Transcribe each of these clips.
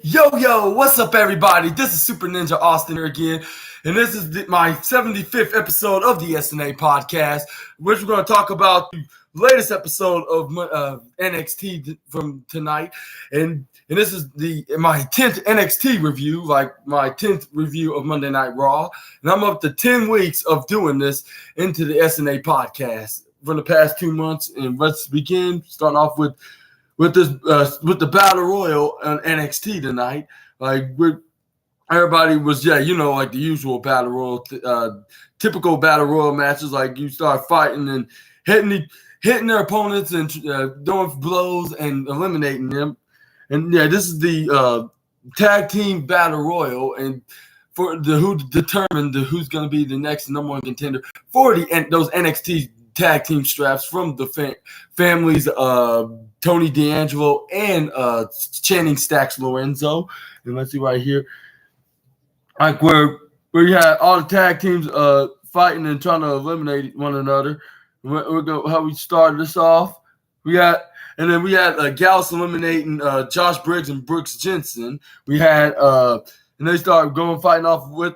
Yo, what's up, everybody? This is Super Ninja Austin here again, and this is my 75th episode of the SNA podcast, which we're going to talk about the latest episode of NXT from tonight, and this is my 10th NXT review, like my 10th review of Monday Night Raw, and I'm up to 10 weeks of doing this into the SNA podcast for the past 2 months, and let's begin, starting off with the battle royal on NXT tonight. Everybody was like the usual battle royal, typical battle royal matches. Like you start fighting and hitting their opponents and doing blows and eliminating them. And this is the tag team battle royal, and for who determined who's going to be the next number one contender for those NXT tag team straps from the families Tony D'Angelo and Channing Stacks Lorenzo. And let's see right here, like where you had all the tag teams fighting and trying to eliminate one another. How we started this off. We had Gallus eliminating Josh Briggs and Brooks Jensen. We had and they started fighting off with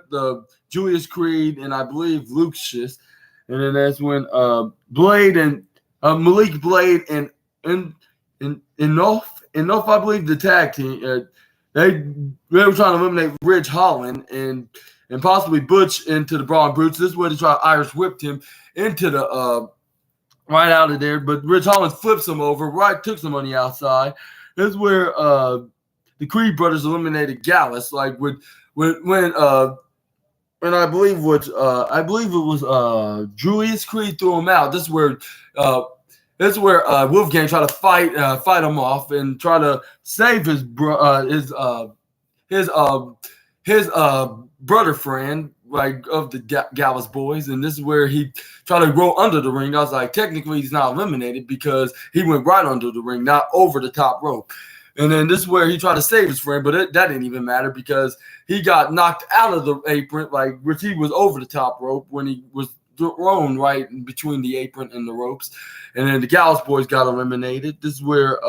Julius Creed and I believe Lucius. And then that's when Blade and Malik Blade and Enough, I believe, the tag team, they were trying to eliminate Ridge Holland and possibly Butch into the Braun Brutes. This is where they Irish whipped him into the right out of there, but Ridge Holland flips him over, took some on the outside. This is where the Creed brothers eliminated Gallus, like when and I believe it was Julius Creed threw him out. This is where Wolfgang tried to fight him off and try to save his brother friend, like, of the Gallus boys. And this is where he tried to roll under the ring. I was like, technically he's not eliminated because he went right under the ring, not over the top rope. And then this is where he tried to save his friend, but that didn't even matter because he got knocked out of the apron, which he was over the top rope when he was thrown right in between the apron and the ropes. And then the Gallus boys got eliminated. This is where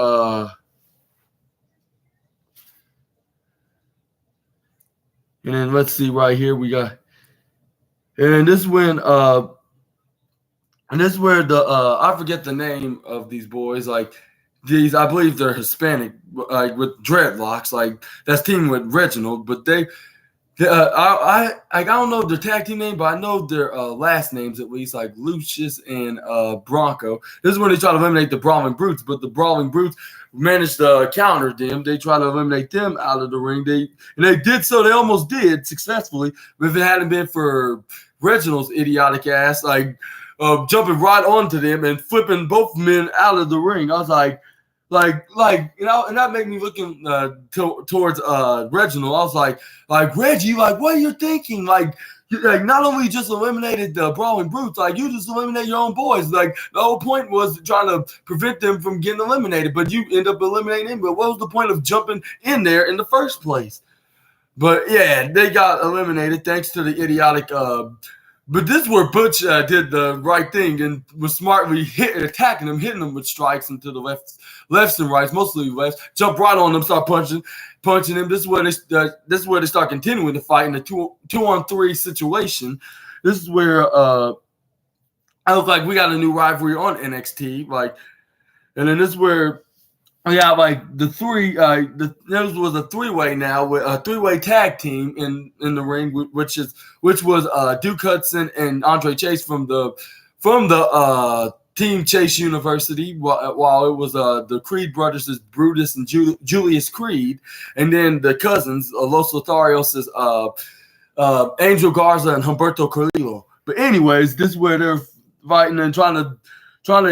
and then let's see right here we got, and this is when and this is where I forget the name of these boys, like. These, I believe they're Hispanic, like with dreadlocks, like that's teaming with Reginald. But I don't know their tag team name, but I know their last names at least, like Lucius and Bronco. This is when they try to eliminate the Brawling Brutes, but the Brawling Brutes managed to counter them. They try to eliminate them out of the ring. They did so. They almost did successfully, but if it hadn't been for Reginald's idiotic ass, jumping right onto them and flipping both men out of the ring, I was like, and that made me looking towards Reginald. I was like Reggie, like, what are you thinking? Like not only just eliminated the Brawling Brutes, like you just eliminated your own boys. Like the whole point was trying to prevent them from getting eliminated, but you end up eliminating them. But what was the point of jumping in there in the first place? But yeah, they got eliminated thanks to the idiotic. But this is where Butch did the right thing and was smartly attacking him, hitting him with strikes into the lefts and rights, mostly lefts. Jump right on them, start punching him. This is where they start continuing to fight in a 2-on-3 situation. This is where I look like we got a new rivalry on NXT, and then this is where. Yeah, like the three. This was a three-way now with a three-way tag team in the ring, which was Duke Hudson and Andre Chase from the Team Chase University, while it was the Creed brothers is Brutus and Julius Creed, and then the cousins Los Lotharios is Angel Garza and Humberto Carrillo. But anyways, this is where they're fighting and trying to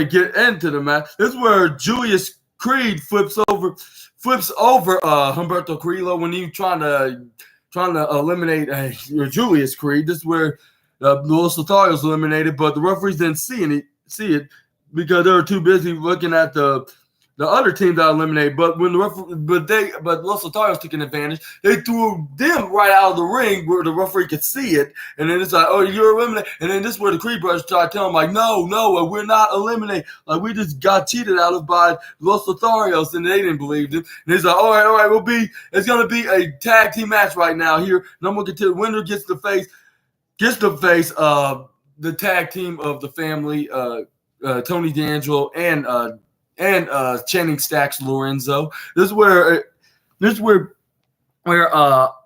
get into the match. This is where Julius Creed flips over Humberto Carrillo when he trying to eliminate Julius Creed. This is where Los Lotharios eliminated, but the referees didn't see it because they were too busy looking at the the other team got eliminated. But when but Los Lotharios took an advantage, they threw them right out of the ring where the referee could see it, and then it's like, oh, you're eliminated. And then this is where the Creed brothers tried to tell them like, no, we're not eliminated. Like we just got cheated out of by Los Lotharios, and they didn't believe them. And he's like, all right, it's gonna be a tag team match right now here. And I'm gonna get to the winner gets to face the tag team of the family, Tony D'Angelo and Channing Stacks Lorenzo. This is where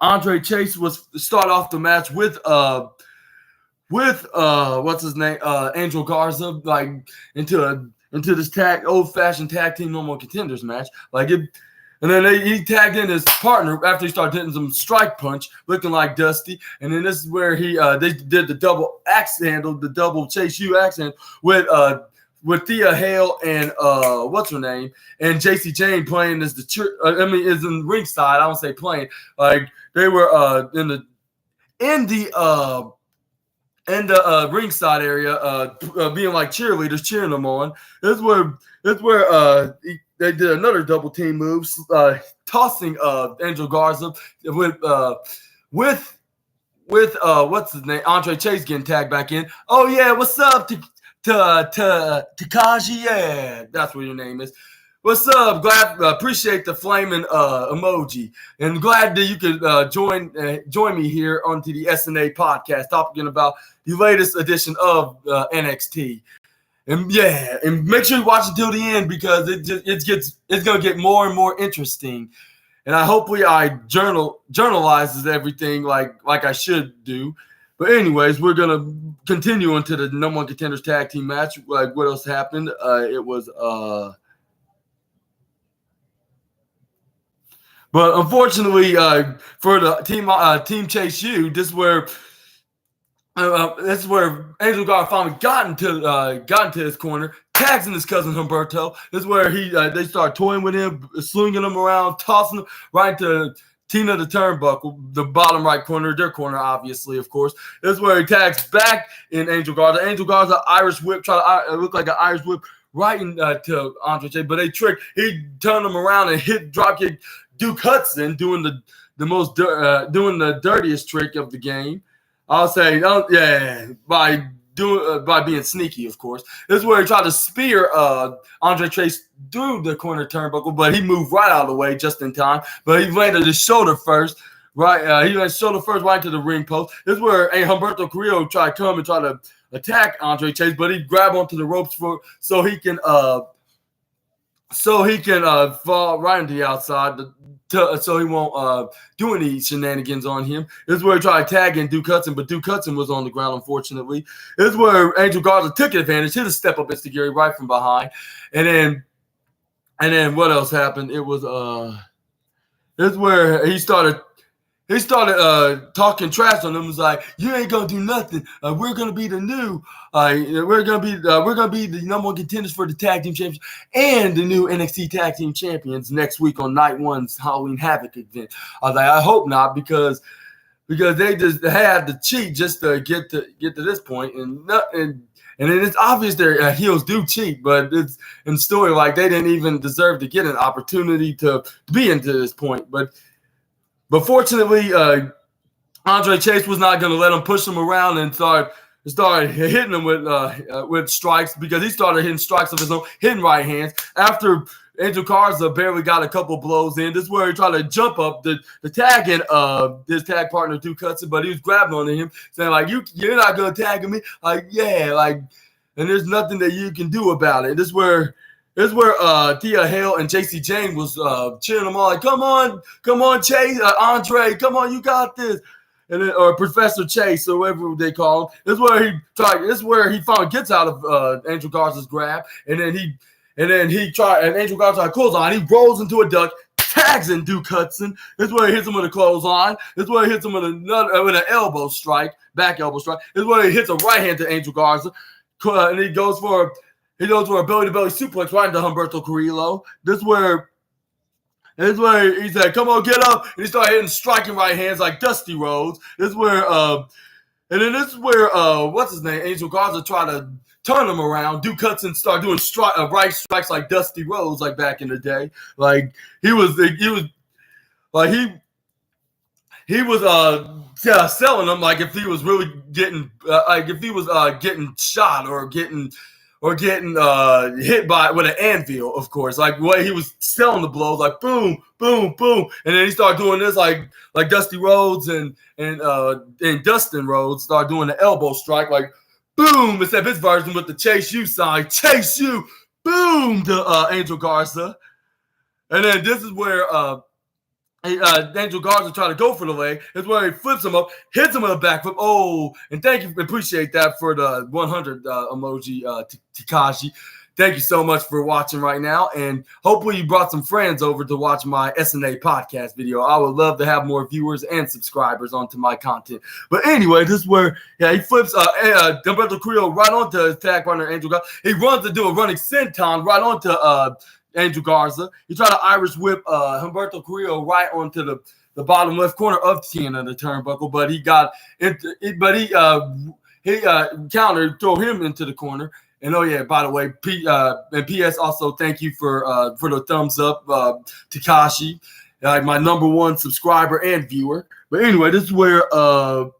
Andre Chase was start off the match with what's his name, Angel Garza, like into this old fashioned tag team normal contenders match, like it. And then he tagged in his partner after he started hitting some strike punch, looking like Dusty. And then this is where they did the double axe handle, the double Chase U axe handle with Thea Hale and what's her name, and JC Jane playing as is in ringside. I don't say playing, like they were in the ringside area, being like cheerleaders, cheering them on. This is where they did another double team move, tossing Angel Garza with what's his name, Andre Chase getting tagged back in. Oh yeah, what's up, Takashi? Yeah, that's what your name is. What's up? Appreciate the flaming emoji, and glad that you could join me here onto the SNA podcast, talking about the latest edition of NXT. And yeah, and make sure you watch it till the end because it's gonna get more and more interesting. And hopefully I journalizes everything like I should do. But anyways, we're gonna continue into the number one contenders tag team match. Like what else happened? It was but unfortunately for the team Chase U, this is where Angel Garza finally got into his corner, tags in his cousin Humberto. This is where they start toying with him, slinging him around, tossing him right to Tina the Turnbuckle, the bottom right corner, their corner, obviously, of course. This is where he tags back in Angel Garza. Angel Garza Irish whip, try to look like an Irish whip right to Andre Chase, but they tricked. He turned him around and hit dropkick Duke Hudson, doing the dirtiest trick of the game. I'll say, by being sneaky, of course. This is where he tried to spear Andre Chase through the corner turnbuckle, but he moved right out of the way just in time. But he landed his shoulder first, right? He landed shoulder first right to the ring post. This is where Humberto Carrillo tried to come and try to attack Andre Chase, but he grabbed onto the ropes so he can fall right into the outside. So he won't do any shenanigans on him. This is where he tried to tag in Duke Hudson, but Duke Hudson was on the ground, unfortunately. This is where Angel Garza took advantage, hit a step-up Instigiri right from behind. And then what else happened? It was this is where he started talking trash on them. Was like, you ain't gonna do nothing. We're gonna be the new. We're gonna be the number one contenders for the tag team championship and the new NXT tag team champions next week on Night One's Halloween Havoc event. I was like, I hope not, because they just had to cheat just to get to this point, and then it's obvious their heels do cheat, but it's in story like they didn't even deserve to get an opportunity to be into this point, But fortunately, Andre Chase was not going to let him push him around and started hitting him with strikes, because he started hitting strikes of his own, hitting right hands. After Angel Garza barely got a couple blows in, this is where he tried to jump up the tag in his tag partner Duke Hudson, but he was grabbing onto him, saying like, you're not going to tag me, like, yeah, like, and there's nothing that you can do about it. This is where Thea Hale and JC Jane was cheering them on, like, come on, Chase, Andre, come on, you got this. And then, or Professor Chase, or whatever they call him. This is where he finally gets out of Angel Garza's grab, and Angel Garza tried clothesline. He rolls into a duck, tags in Duke Hudson. This is where he hits him with a clothesline. This is where he hits him with an elbow strike, back elbow strike. This is where he hits a right hand to Angel Garza, and he goes for a belly-to-belly suplex right into Humberto Carrillo. This is where he said, come on, get up. And he started striking right hands like Dusty Rhodes. This is where And then this is where what's his name? Angel Garza tried to turn him around. Duke Hudson started doing right strikes like Dusty Rhodes, like back in the day. Like he was like he was selling them like if he was really getting like if he was getting shot or getting hit by with an anvil, of course. Like what he was selling the blows, like boom, boom, boom, and then he started doing this like Dusty Rhodes and Dustin Rhodes started doing the elbow strike, like boom, except his version with the chase you sign, chase you, boom, to Angel Garza, and then this is where Angel Garza tried to go for the leg. It's where he flips him up, hits him with a back flip. Oh, and thank you, appreciate that for the 100 emoji, Takashi. Thank you so much for watching right now, and hopefully you brought some friends over to watch my SNA podcast video. I would love to have more viewers and subscribers onto my content. But anyway, this is where he flips Humberto Carrillo right onto his tag partner Angel Garza. He runs to do a running senton right onto Angel Garza. He tried to Irish whip Humberto Carrillo right onto the bottom left corner of the turnbuckle, but he got he countered, throw him into the corner. And oh yeah, by the way, and P.S. also thank you for the thumbs up, Takashi, my #1 subscriber and viewer. But anyway, this is where Humberto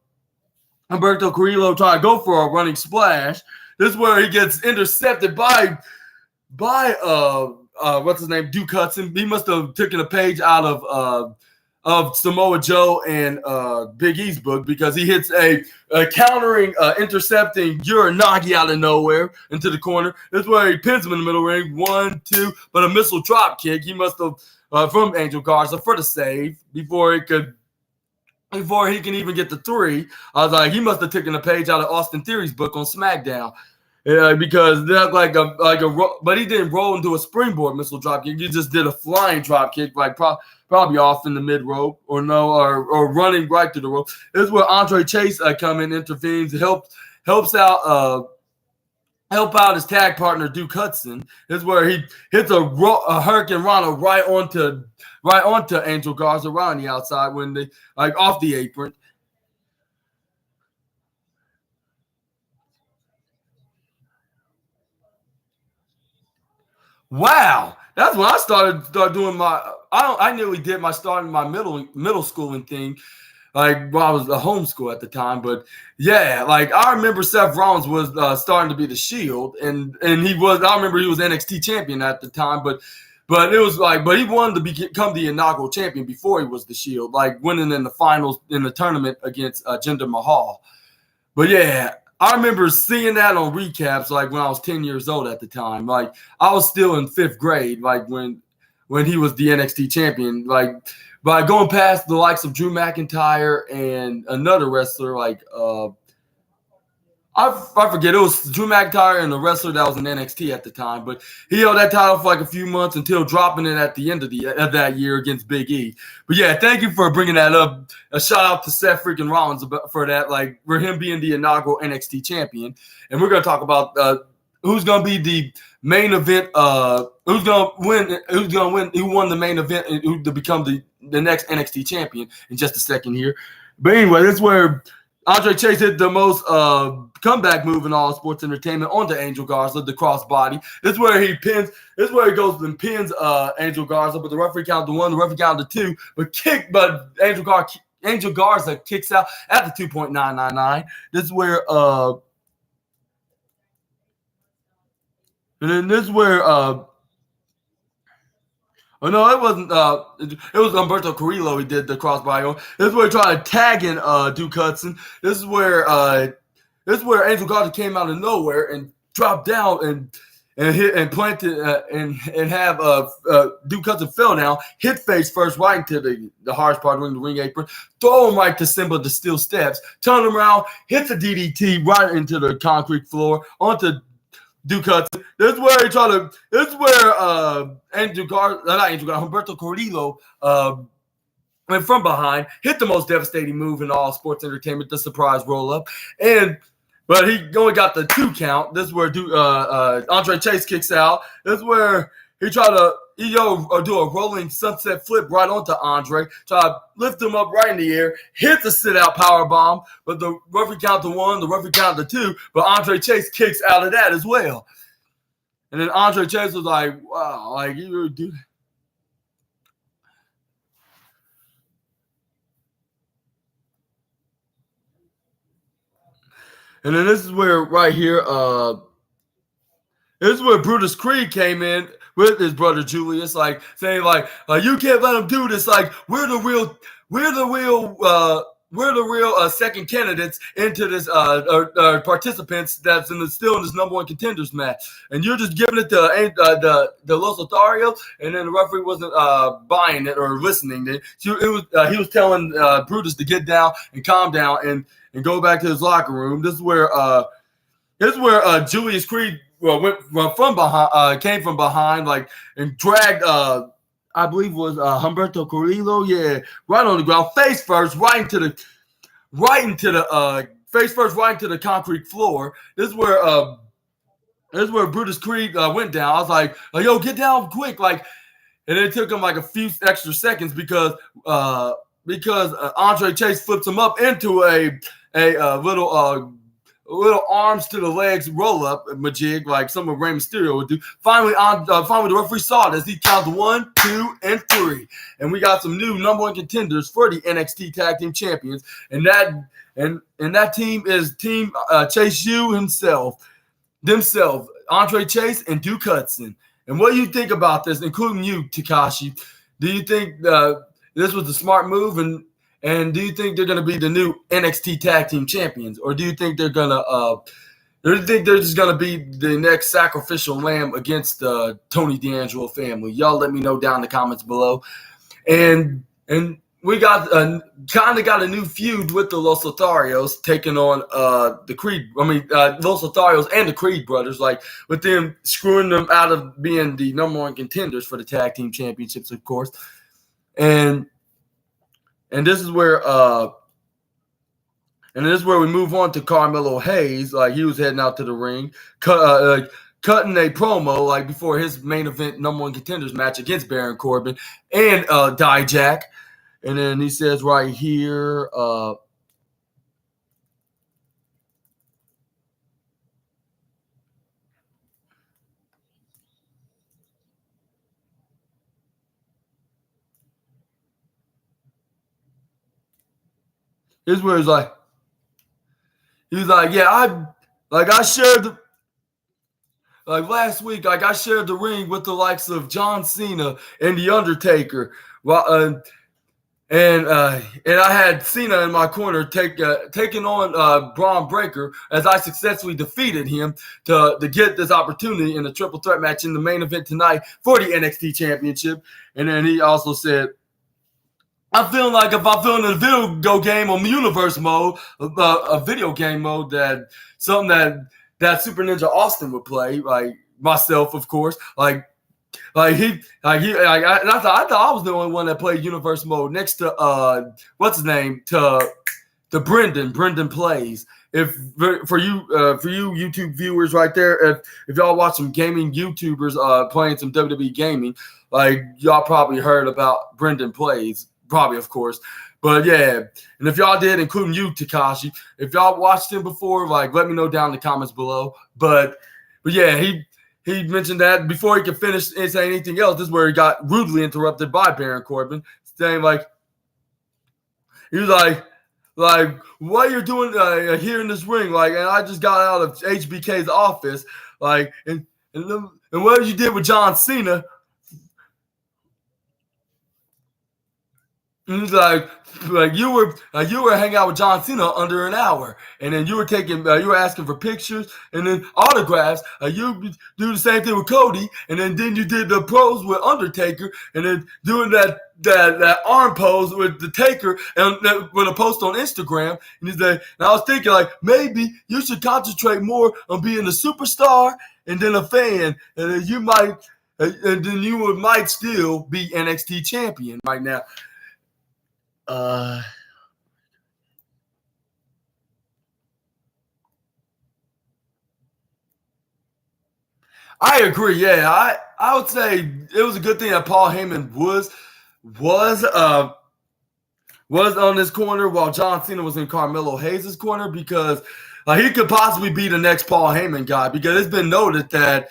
Carrillo tried to go for a running splash. This is where he gets intercepted by what's his name, Duke Hudson. He must have taken a page out of Samoa Joe and Big E's book, because he hits a countering, intercepting Uranagi out of nowhere into the corner. This is where he pins him in the middle ring. 1, 2, but a missile drop kick. He must have from Angel Garza for the save before he can even get the 3. I was like, he must have taken a page out of Austin Theory's book on SmackDown. Because that's but he didn't roll into a springboard missile drop kick. He just did a flying drop kick, like probably off in the mid rope or running right to the rope. This is where Andre Chase come in, intervenes, helps out his tag partner Duke Hudson. This is where he hits a Hurricane Rana right onto Angel Garza right on the outside when they off the apron. Wow, that's when I started doing my. I nearly did my starting my middle schooling thing, like while I was at homeschool at the time. But yeah, like I remember Seth Rollins was starting to be the Shield, and he was. I remember he was NXT champion at the time, but it was but he wanted to become the inaugural champion before he was the Shield, like winning in the finals in the tournament against Jinder Mahal. But yeah. I remember seeing that on recaps, like when I was 10 years old at the time. Like I was still in 5th grade, like when he was the NXT champion. Like by going past the likes of Drew McIntyre and another wrestler, like I forget, it was Drew McIntyre and the wrestler that was in NXT at the time. But he held that title for like a few months until dropping it at the end of that year against Big E. But yeah, thank you for bringing that up. A shout out to Seth freaking Rollins for that, like for him being the inaugural NXT champion. And we're gonna talk about who's gonna be the main event. Who's gonna win? Who won the main event and who to become the next NXT champion in just a second here. But anyway, that's where Andre Chase hit the most comeback move in all sports entertainment onto Angel Garza, the crossbody. This is where he pins. This is where he goes and pins Angel Garza, but the referee counted 1, the referee counted 2, but Angel Garza kicks out at the 2.999. This is where and then this is where oh no, it wasn't. It was Humberto Carrillo. He did the crossbody on. This is where he tried to tag in Duke Hudson. This is where Angel Garza came out of nowhere and dropped down and hit and planted and have Duke Hudson fell down, hit face first right into the hardest part of the ring apron, throw him right to Simba the steel steps, turn him around, hits a DDT right into the concrete floor onto Duke Hudson. This is where Humberto Carrillo went from behind, hit the most devastating move in all sports entertainment, the surprise roll up, but he only got the 2 count. This is where Andre Chase kicks out. This is where he tried to do a rolling sunset flip right onto Andre, try to lift him up right in the air, hit the sit-out power bomb, but the referee count to 1, the referee count to 2, but Andre Chase kicks out of that as well. And then Andre Chase was like, wow, like, you really do. And then this is where, right here, this is where Brutus Creed came in with his brother Julius, like saying, like you can't let him do this. Like we're the real second candidates into this participants that's still in this number one contenders match, and you're just giving it to the Los Lotharios, and then the referee wasn't buying it or listening. He was telling Brutus to get down and calm down and go back to his locker room. This is where Julius Creed went from behind, came from behind, like, and dragged I believe it was Humberto Carrillo, right on the ground, face first, right into the concrete floor. This is where Brutus Creed went down. I was like, yo, get down quick, like, and it took him like a few extra seconds because Andre Chase flips him up into a little arms to the legs roll up majig like some of Rey Mysterio would do. Finally, the referee saw this. He counted 1, 2, and 3, and we got some new number one contenders for the NXT Tag Team Champions, and that team is Team Chase U themselves, Andre Chase and Duke Hudson. And what do you think about this, including you, Takashi? Do you think this was a smart move, and do you think they're going to be the new NXT Tag Team Champions, or do you think they're going to just going to be the next sacrificial lamb against the Tony D'Angelo family? Y'all let me know down in the comments below. And we got got a new feud with the Los Lotharios taking on the Creed. Los Lotharios and the Creed brothers, like with them screwing them out of being the number one contenders for the Tag Team Championships, of course. And this is where we move on to Carmelo Hayes. Like he was heading out to the ring, cutting a promo like before his main event number one contenders match against Baron Corbin and Dijak. And then he says right here, here's where he's like, yeah, I shared last week, I shared the ring with the likes of John Cena and The Undertaker. Well, and I had Cena in my corner taking on Braun Breaker as I successfully defeated him to get this opportunity in the triple threat match in the main event tonight for the NXT Championship. And then he also said, I'm feeling like if I'm feeling in a video game on universe mode, a video game mode that something that Super Ninja Austin would play, like myself, of course, I thought I was the only one that played universe mode next to what's his name to Brendan plays. If for you YouTube viewers right there, if y'all watch some gaming YouTubers playing some WWE gaming, like y'all probably heard about Brendan plays, probably of course. But yeah, and if y'all did, including you, Takashi, if y'all watched him before, like let me know down in the comments below. But yeah, he mentioned that before he could finish and say anything else. This is where he got rudely interrupted by Baron Corbin, saying he was like, what you're doing here in this ring, like, and I just got out of HBK's office, like, and what you did with John Cena. And he's like you were hanging out with John Cena under an hour, and then you were asking for pictures and then autographs. You do the same thing with Cody, and then you did the pose with Undertaker, and then doing that arm pose with the Taker, and with a post on Instagram. And he's like, and I was thinking like maybe you should concentrate more on being a superstar and then a fan, and then you might still be NXT champion right now. I agree. Yeah, I would say it was a good thing that Paul Heyman was on his corner while John Cena was in Carmelo Hayes' corner, because he could possibly be the next Paul Heyman guy, because it's been noted that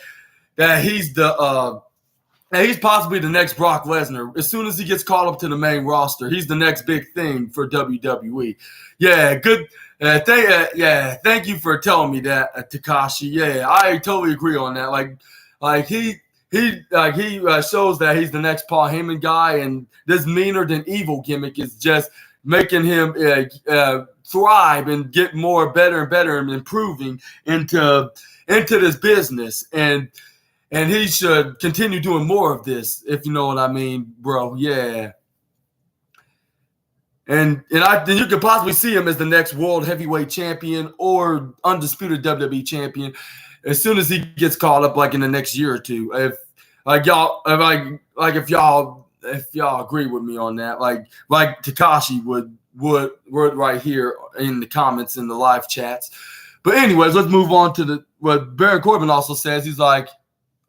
he's he's possibly the next Brock Lesnar. As soon as he gets called up to the main roster, he's the next big thing for WWE. Yeah, good. Thank you for telling me that, Takashi. Yeah, I totally agree on that. He shows that he's the next Paul Heyman guy, and this meaner than evil gimmick is just making him thrive and get better and better and improving into this business. And he should continue doing more of this, if you know what I mean, bro. Yeah. And you could possibly see him as the next world heavyweight champion or undisputed WWE champion as soon as he gets called up, like in the next year or two. If y'all agree with me on that, like Takashi would right here in the comments in the live chats. But anyways, let's move on to what Baron Corbin also says. He's like,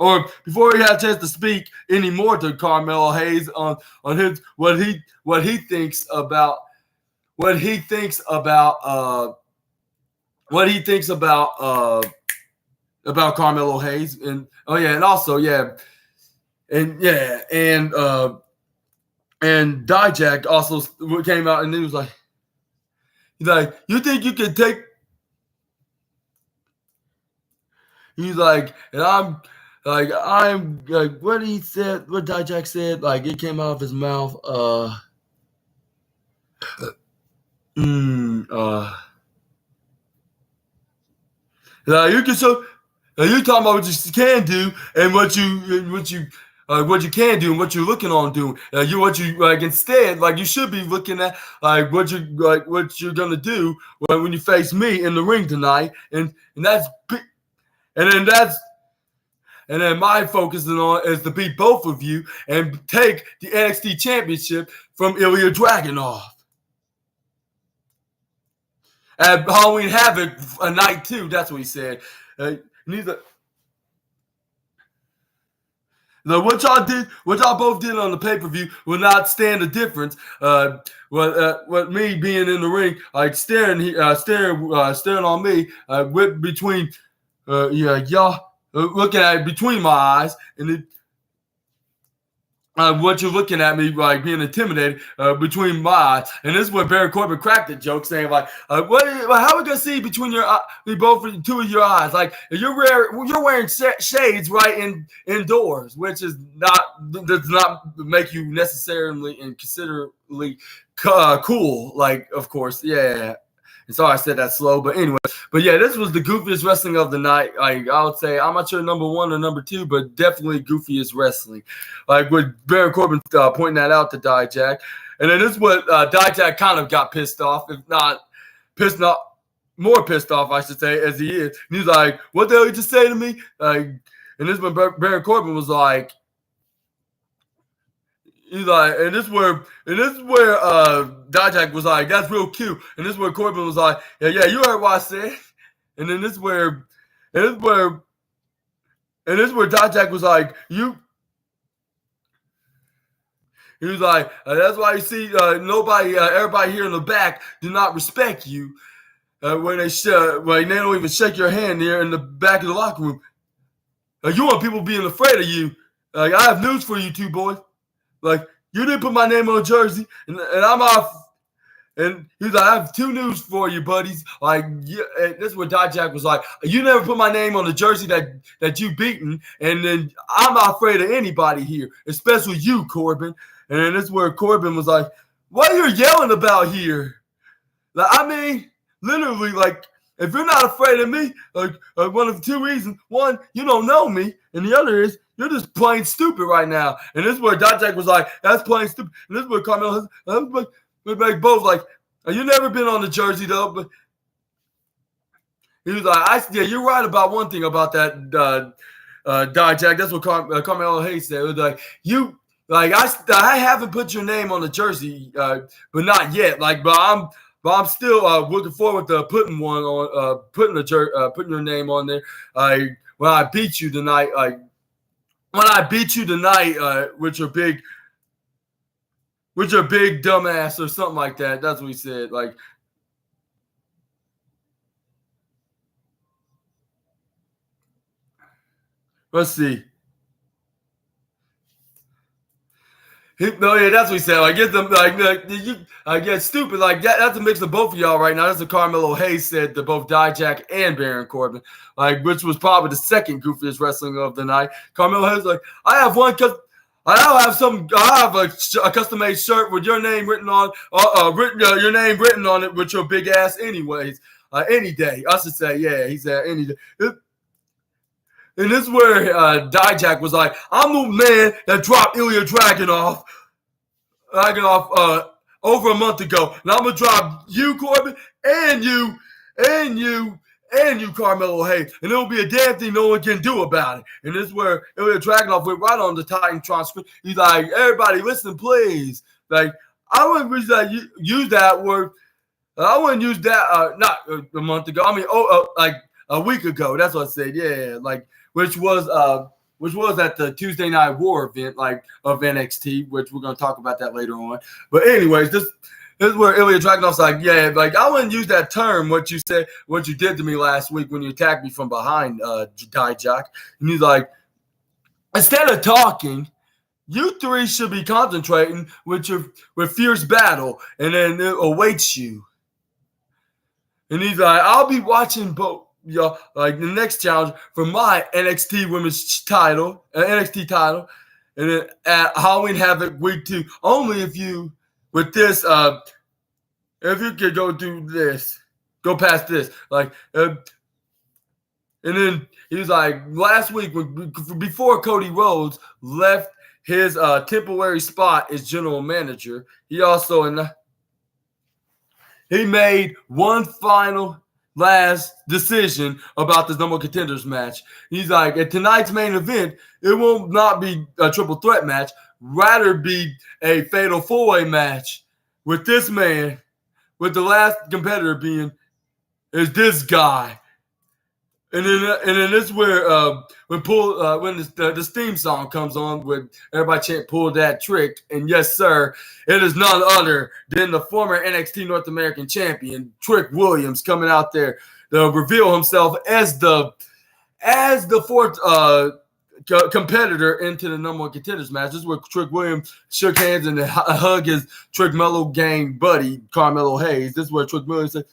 or before he had a chance to speak anymore to Carmelo Hayes on his what he thinks about Carmelo Hayes, and and Dijak also came out and he was like, you think you can take? He's like, and I'm like, what he said, what Dijak said, like it came out of his mouth. You can show. You're talking about what you can do and what you can do and what you're looking on doing. Instead, you should be looking at what you're gonna do when you face me in the ring tonight, and then my focus is to beat both of you and take the NXT Championship from Ilya Dragunov at Halloween Havoc night 2. That's what he said. What y'all both did on the pay-per-view will not stand the difference. What me being in the ring, staring on me, between y'all looking at it between my eyes, and what you're looking at me being intimidated between my eyes. And this is what Baron Corbin cracked the joke, saying how are we gonna see between two of your eyes? You're wearing shades indoors, which does not make you necessarily and considerably cool. Of course, yeah. And sorry I said that slow, but anyway. But yeah, this was the goofiest wrestling of the night. I would say, I'm not sure number 1 or number 2, but definitely goofiest wrestling. With Baron Corbin pointing that out to Dijak. And then this is what Dijak kind of got pissed off, if not more pissed off, I should say, as he is. And he's like, what the hell you just say to me? And this is when Baron Corbin was like, he's like, and this is where Dijak was like, that's real cute. And this is where Corbin was like, yeah, you heard what I said. And then this is where Dijak was like, he was like, that's why you see everybody here in the back do not respect you when they don't even shake your hand there in the back of the locker room. You want people being afraid of you. I have news for you two boys. You didn't put my name on a jersey, and I'm off. And he's like, I have 2 news for you, buddies. And this is what Dijak was like, you never put my name on the jersey that you beaten, and then I'm not afraid of anybody here, especially you, Corbin. And then this is where Corbin was like, what are you yelling about here? Literally, if you're not afraid of me, one of 2 reasons. One, you don't know me, and the other is you're just plain stupid right now. And this is where Dijak was like, that's plain stupid. And this is where Carmelo both you never been on the jersey though. But he was like, you're right about one thing about that, Dijak. That's what Carmelo Hayes said. It was I haven't put your name on the jersey, but not yet. But I'm still looking forward to putting your name on there. when I beat you tonight, with your big dumbass or something like that. That's what he said. Like, let's see. No, yeah, that's what he said. Like, get them, get stupid. Like, that's a mix of both of y'all right now. That's what Carmelo Hayes said to both Dijak and Baron Corbin, like, which was probably the second goofiest wrestling of the night. Carmelo Hayes like, I have a custom-made shirt with your name written on, your name written on it with your big ass, anyways. Any day, I should say, yeah. He said any day. And this is where Dijak was like, I'm the man that dropped Ilya Dragunov over a month ago. And I'm going to drop you, Corbin, and you, Carmelo Hayes. And it'll be a damn thing no one can do about it. And this is where Ilya Dragunov went right on the Titantron screen. He's like, everybody, listen, please. Like, I wouldn't use that word. I wouldn't use that, not a month ago. I mean, like a week ago. That's what I said. Yeah, like, which was at the Tuesday Night War event, like, of NXT, which we're gonna talk about that later on. But anyways, this is where Ilya Dragunov's like, yeah, like, I wouldn't use that term. What you said, what you did to me last week when you attacked me from behind, Dijak. And he's like, instead of talking, you three should be concentrating with fierce battle, and then it awaits you. And he's like, I'll be watching both. Like the next challenge for my NXT Women's title, NXT title, and then at Halloween Havoc Week 2. Only if you, with this, if you could go past this, like, and then he was like, last week before Cody Rhodes left his temporary spot as general manager, he also he made one final last decision about this number one contenders match. He's like, at tonight's main event, it will not be a triple threat match, rather be a fatal four-way match with this man, with the last competitor being is this guy. And then this is where when the theme song comes on, with everybody chant "Pull that trick," and yes, sir, it is none other than the former NXT North American champion Trick Williams coming out there to reveal himself as the fourth competitor into the number one contenders match. This is where Trick Williams shook hands and hugged his Trick Mello gang buddy Carmelo Hayes. This is where Trick Williams said,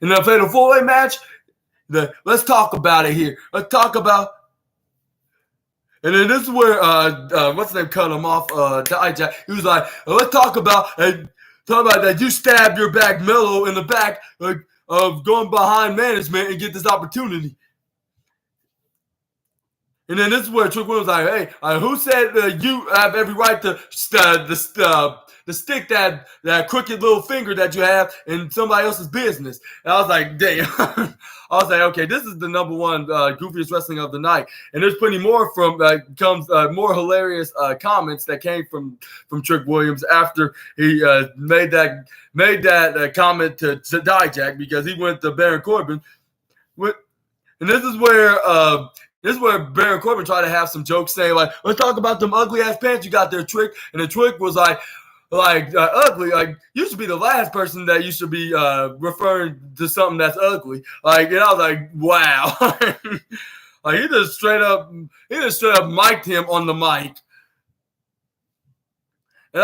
in the fatal four-way match. Let's talk about it here. Let's talk about, and then this is where what's the name cut him off. Dijak. He was like, let's talk about that you stabbed your back Mello in the back of going behind management and get this opportunity. And then this is where Trick Williams was like, hey, who said you have every right to stick that crooked little finger that you have in somebody else's business? And I was like, damn. I was like, okay, this is the number one goofiest wrestling of the night. And there's plenty more more hilarious comments that came from Trick Williams after he made that comment to Dijak, because he went to Baron Corbin. And this is where Baron Corbin tried to have some jokes saying, like, let's talk about them ugly ass pants you got there, Trick. And the Trick was like ugly, like, you should be the last person that you should be referring to something that's ugly. Like, and I was like, wow. Like, he just straight up mic'd him on the mic. And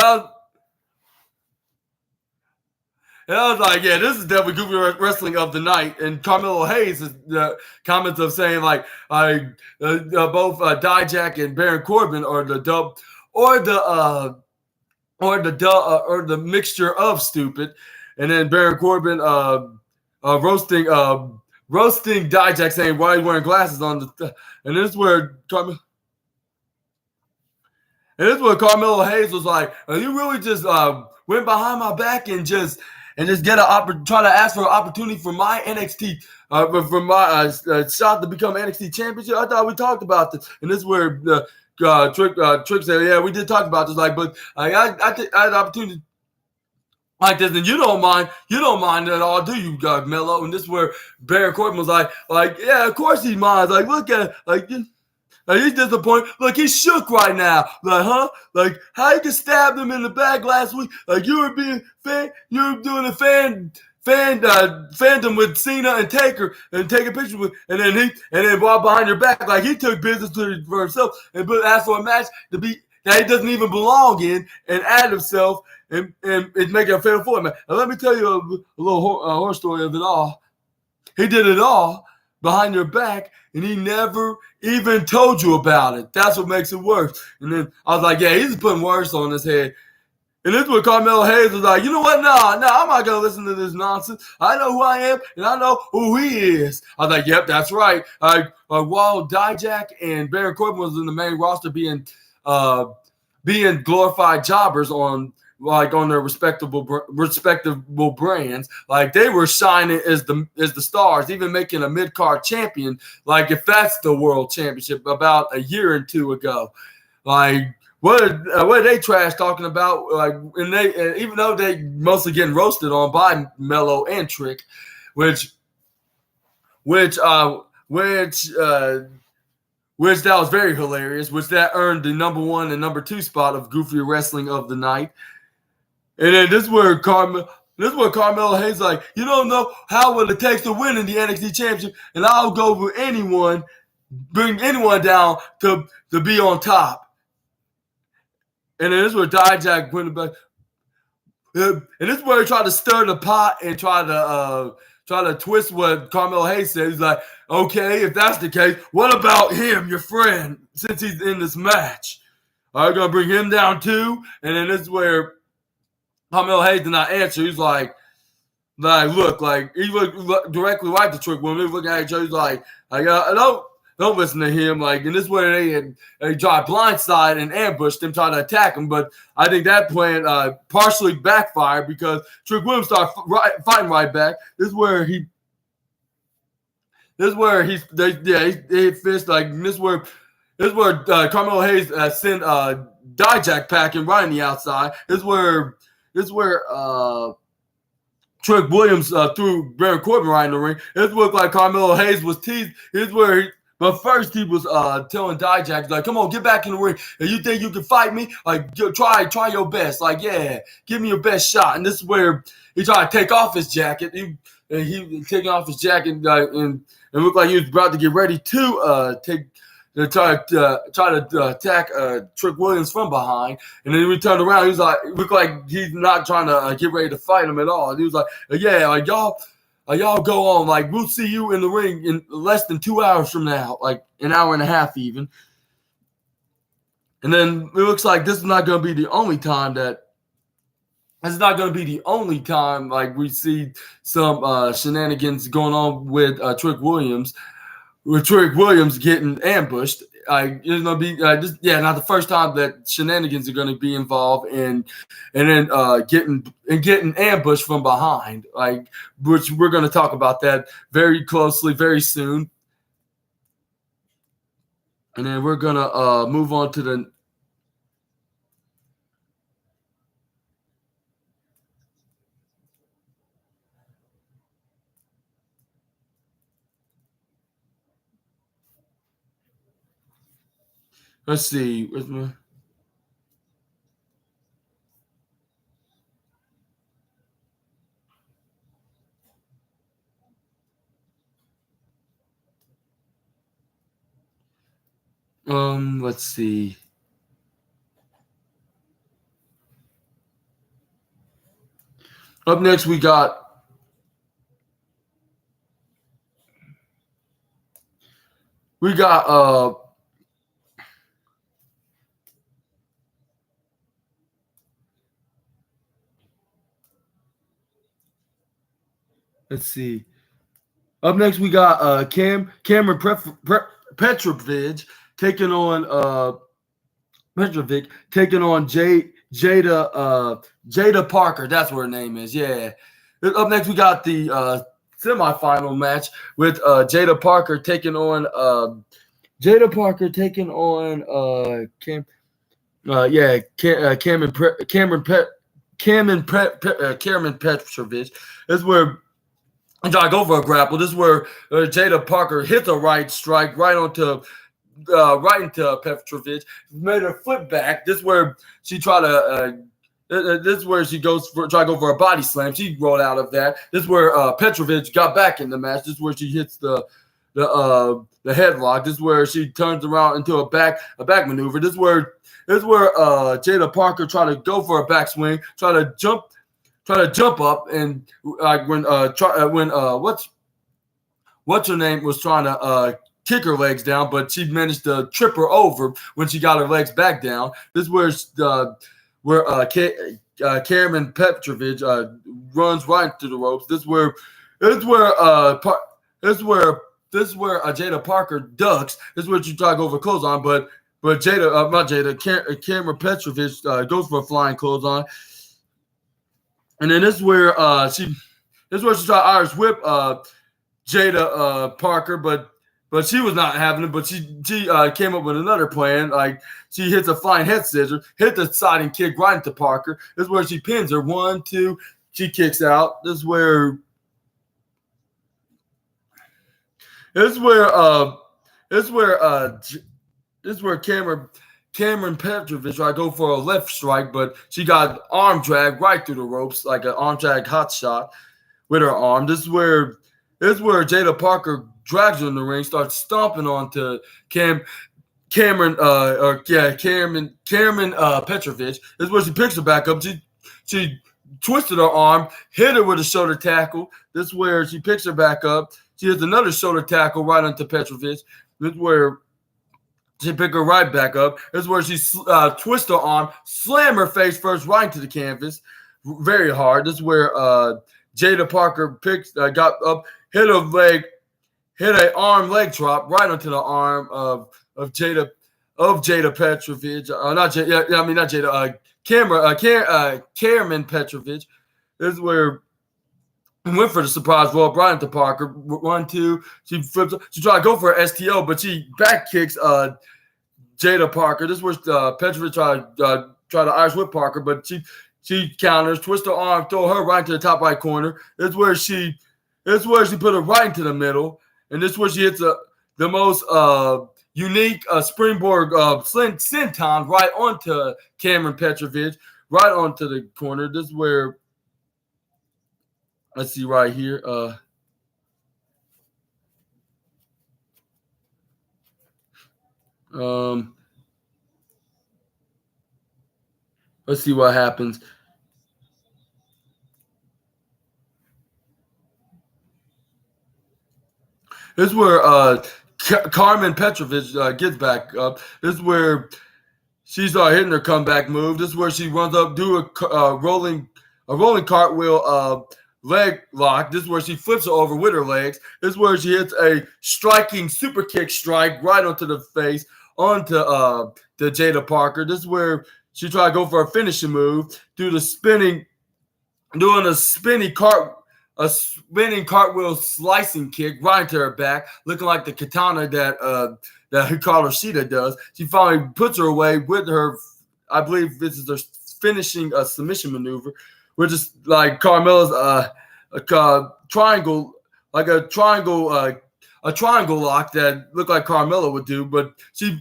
I was like, yeah, this is definitely goofy wrestling of the night. And Carmelo Hayes is the comments of saying, like, both Dijak and Baron Corbin are the mixture of stupid. And then Baron Corbin roasting Dijak, saying, why are you wearing glasses on the and this is where Carmelo Hayes was like, you really just went behind my back and just try to ask for an opportunity for my NXT, for my shot to become NXT championship. I thought we talked about this. And this is where Trick said, yeah, we did talk about this. Like, but I had the opportunity like this, and you don't mind at all, do you, Mello? And this is where Baron Corbin was like, yeah, of course he minds. Like, look at it, like he's disappointed. Look, he's shook right now. Like, huh? Like, how you just stabbed him in the back last week? Like, you were doing a fandom with Cena and Taker and taking pictures with, and then while behind your back, like he took business for himself and asked for a match that he doesn't even belong in, and add himself and make it a fatal four match. And let me tell you a little horror story of it all. He did it all behind your back, and he never even told you about it. That's what makes it worse. And then I was like, yeah, he's putting words on his head. And this is what Carmelo Hayes was like, you know what? No, I'm not going to listen to this nonsense. I know who I am, and I know who he is. I was like, yep, that's right. While Dijak and Baron Corbin was in the main roster being glorified jobbers on their respectable brands, like they were shining as the stars, even making a mid-card champion, like if that's the world championship about a year and two ago. Like, what are they trash talking about? Like, and even though they mostly getting roasted on by Mello and Trick, which that was very hilarious, which that earned the number 1 and number 2 spot of Goofy Wrestling of the night. And then this is where Carmelo Hayes like, you don't know how what it takes to win in the NXT Championship, and I'll go with anyone, bring anyone down to be on top. And then this is where Dijak went back. And this is where he tried to stir the pot and try to twist what Carmelo Hayes said. He's like, okay, if that's the case, what about him, your friend, since he's in this match? Are you going to bring him down too? And then this is where Carmelo Hayes did not answer. He's like, look, like, he looked directly right to Trick Williams. He was looking at each other. He's like, don't listen to him. Like, and this is where they tried blindside and ambushed him, trying to attack him. But I think that plan partially backfired because Trick Williams started fighting right back. This is where he fist like. This is where Carmelo Hayes sent Dijak packing right on the outside. This is where Trick Williams threw Baron Corbin right in the ring. It looked like Carmelo Hayes was teased. But first he was telling Dijak, like, come on, get back in the ring. And you think you can fight me? Like, try your best. Like, yeah, give me your best shot. And this is where he tried to take off his jacket. He taking off his jacket and looked like he was about to get ready to try to attack Trick Williams from behind. And then we turned around. He was like, it looked like he's not trying to get ready to fight him at all. And he was like, yeah, like y'all go on. Like, we'll see you in the ring in less than 2 hours from now, like an hour and a half even. And then it looks like this is not going to be the only time like we see some shenanigans going on with Trick Williams. With Trick Williams getting ambushed. It's gonna be not the first time that shenanigans are gonna be involved and then getting ambushed from behind. Like, which we're gonna talk about that very closely very soon. And then we're gonna move on to the let's see. Where's my let's see. Up next we got let's see. Up next we got Cameron Petrovich taking on Jada Parker. That's what her name is. Yeah. Up next we got the semifinal match with Jada Parker taking on Karaman Petrovich. This is where I try to go for a grapple. This is where Jada Parker hits a right strike right into Petrovich. Made her flip back. This is where she tried to. This is where she goes for try to go for a body slam. She rolled out of that. This is where Petrovich got back in the match. This is where she hits the headlock. This is where she turns around into a back maneuver. This is where Jada Parker tried to go for a backswing, try to jump up, and when what's her name was trying to kick her legs down, but she managed to trip her over when she got her legs back down. This is where Karaman Petrovich runs right through the ropes. This is where Jada Parker ducks. This is where she try to go for clothesline, but Karaman Petrovich goes for a flying clothesline. And then this is where she tried to Irish whip Jada Parker, but she was not having it. But she came up with another plan. Like she hits a flying head scissor, hit the sliding kick right into Parker. This is where she pins her. 1, 2. She kicks out. This is where Cameron Petrovich tried to go for a left strike, but she got arm drag right through the ropes, like an arm drag hot shot with her arm. This is where Jada Parker drags her in the ring, starts stomping onto Cameron Petrovich. This is where she picks her back up. She twisted her arm, hit her with a shoulder tackle. This is where she picks her back up. She hits another shoulder tackle right onto Petrovich. This is where she picked her right back up. This is where she twists her arm, slam her face first right into the canvas, very hard. This is where Jada Parker got up, hit a arm leg drop right onto the arm of Jada Petrovich. Karaman Petrovich. This is where he went for the surprise roll up right into Parker. 1, 2. She flips. She tried to go for an STO, but she back kicks Jada Parker. This was Petrovich tried to Irish whip Parker, but she counters, twists her arm, throw her right to the top right corner. This is where she put her right into the middle, and this is where she hits the most unique springboard senton right onto Cameron Petrovich, right onto the corner. This is where, let's see right here. Let's see what happens. This is where Carmen Petrovich gets back up. This is where she started hitting her comeback move. This is where she runs up, do a rolling cartwheel leg lock. This is where she flips her over with her legs. This is where she hits a striking super kick strike right onto the face, onto the Jada Parker. This is where she tried to go for a finishing move, doing a spinning cartwheel slicing kick right into her back, looking like the katana that Hikaru Shida does. She finally puts her away with her, I believe this is her finishing submission maneuver, which is like Carmella's triangle lock that looked like Carmella would do, but she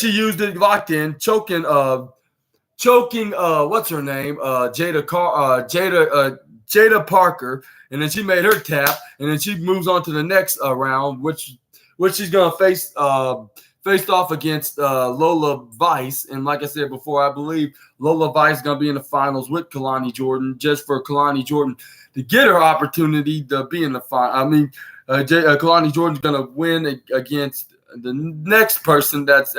used it locked in, choking what's her name, Jada Parker, and then she made her tap, and then she moves on to the next round, which she's gonna face off against Lola Vice. And like I said before, I believe Lola Vice is gonna be in the finals with Kalani Jordan, just for Kalani Jordan to get her opportunity to be in the final. I mean, Kalani Jordan's gonna win against the next person that's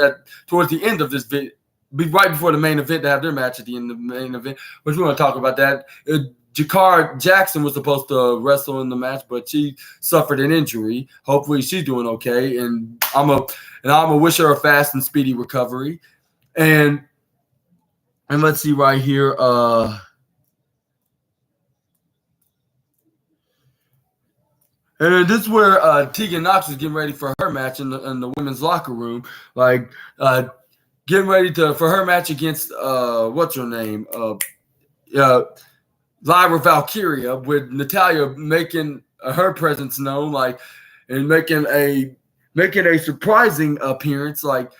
towards the end of this video, be right before the main event, to have their match at the end of the main event. Which we're gonna talk about that. Jakar Jackson was supposed to wrestle in the match, but she suffered an injury. Hopefully she's doing okay, and I'm gonna wish her a fast and speedy recovery. And let's see right here. And this is where Tegan Knox is getting ready for her match in the women's locker room, getting ready for her match against what's her name, Lyra Valkyria, with Natalya making her presence known, like, and making a surprising appearance, like,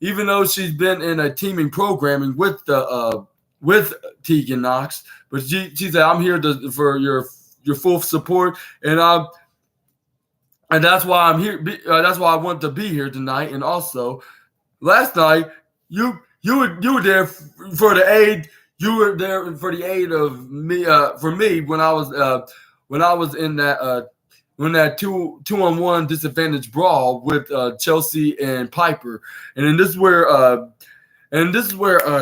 even though she's been in a teaming programming with Tegan Knox, but she said, "I'm here for your full support, and that's why I'm here. That's why I want to be here tonight." And also, last night you were there for the aid. You were there for the aid of me, for me, when I was in that two-on-one disadvantage brawl with Chelsea and Piper. And then this is where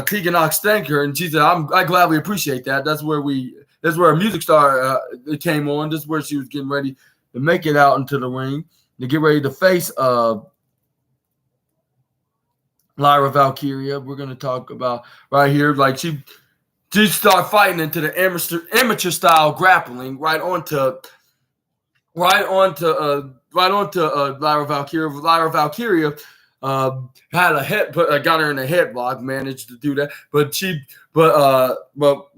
Tegan Knox thanked her, and she said, I gladly appreciate that. That's where a music star came on. This is where she was getting ready to make it out into the ring to get ready to face Lyra Valkyria. We're going to talk about right here, like, she started fighting into the amateur style grappling right onto Lyra Valkyria. Lyra Valkyria had a head, got her in a headlock, managed to do that. But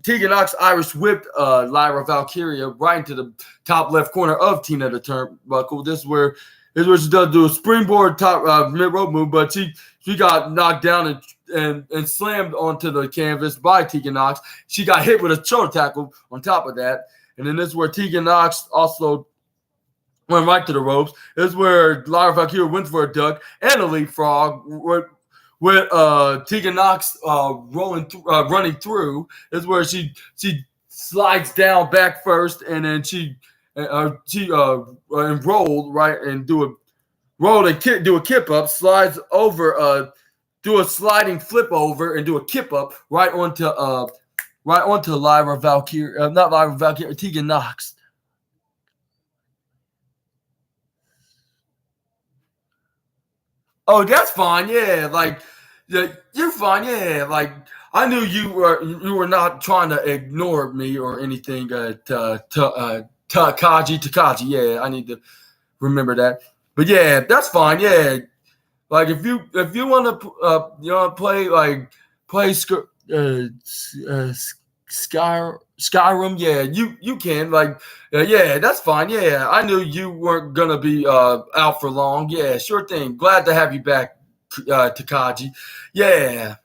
Tegan Knox Irish whipped Lyra Valkyria right into the top left corner of Tina the Turnbuckle. This is where she does do a springboard top mid rope move, but she got knocked down and slammed onto the canvas by Tegan Knox. She got hit with a shoulder tackle on top of that. And then this is where Tegan Knox also went right to the ropes. This is where Lyra Valkyria went for a duck and a leapfrog with Tegan Knox running through. This is where she slides down back first, and then she rolled right and do a kip up, slides over, do a sliding flip over and do a kip up right onto Lyra Valkyria, not Lyra Valkyria, Tegan Knox. Oh, that's fine. Yeah, like, yeah, you're fine. Yeah, like, I knew you were not trying to ignore me or anything. Takaji. Yeah, I need to remember that. But yeah, that's fine. Yeah, like, if you want to play Skyrim, yeah, you can, like, yeah, that's fine. Yeah, I knew you weren't gonna be out for long. Yeah, sure thing. Glad to have you back, Takaji. Yeah,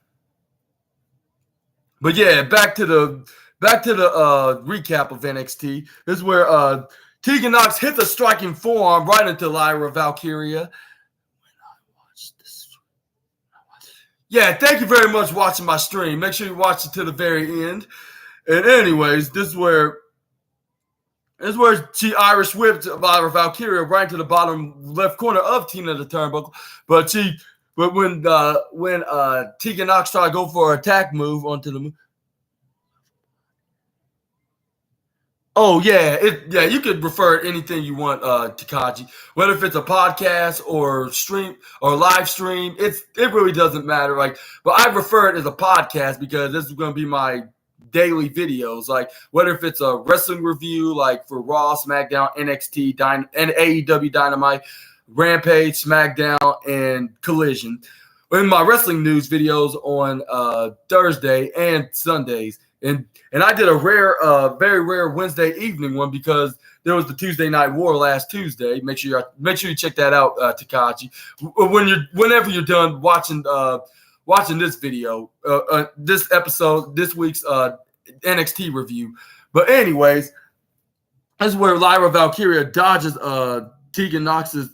but yeah, back to the recap of NXT. This is where Tegan Knox hit the striking forearm right into Lyra Valkyria. Yeah, thank you very much for watching my stream. Make sure you watch it to the very end. And anyways, this is where she Irish whipped Lyra Valkyria right to the bottom left corner of Tina the Turnbuckle. But when Tegan Knox tried to go for an attack move onto the move. Oh yeah, you could refer to anything you want, Takaji. Whether if it's a podcast or stream or live stream, it really doesn't matter. Like, but I refer it as a podcast because this is going to be my daily videos. Like, whether if it's a wrestling review, like for Raw, SmackDown, NXT, and AEW Dynamite, Rampage, SmackDown, and Collision. In my wrestling news videos on Thursday and Sundays. And I did a very rare Wednesday evening one because there was the Tuesday Night War last Tuesday. Make sure you check that out, Takaji. Whenever you're done watching this video, this episode, this week's NXT review. But anyways, this is where Lyra Valkyria dodges Tegan Knox's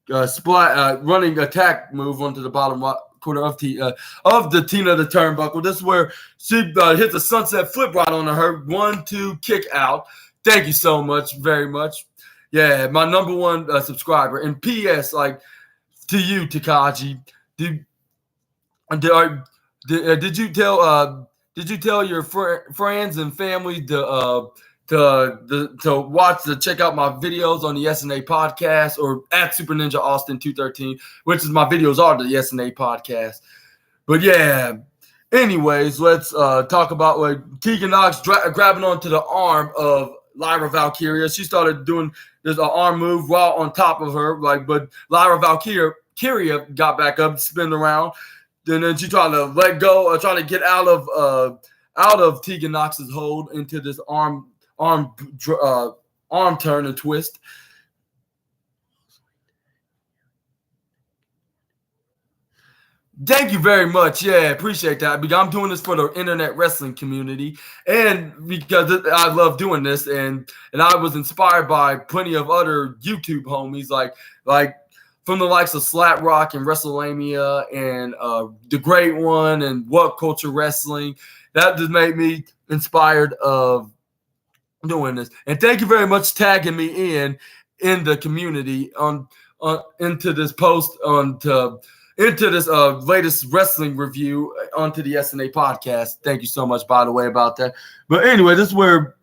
running attack move onto the bottom corner of the Tina the Turnbuckle. This is where she hits a sunset flip right on her 1-2 kick out. Thank you so much, very much. Yeah, my number one subscriber. And P.S. like to you, Takaji, did you tell your friends and family to check out my videos on the SNA podcast or at Super Ninja Austin 213, which is my videos are the SNA podcast. But yeah, anyways, let's talk about like Tegan Knox grabbing onto the arm of Lyra Valkyria. She started doing this arm move while on top of her, but Lyra Valkyria got back up, spin around. And then she tried to let go, trying to get out of out of Tegan Nox's hold into this arm turn and twist. Thank you very much. Yeah, appreciate that. Because I'm doing this for the internet wrestling community, and because I love doing this, and I was inspired by plenty of other YouTube homies like from the likes of Slap Rock and WrestleMania and The Great One and What Culture Wrestling. That just made me inspired of doing this. And thank you very much tagging me in the community into this post into this latest wrestling review onto the SNA podcast. Thank you so much, by the way, about that. But anyway, this is where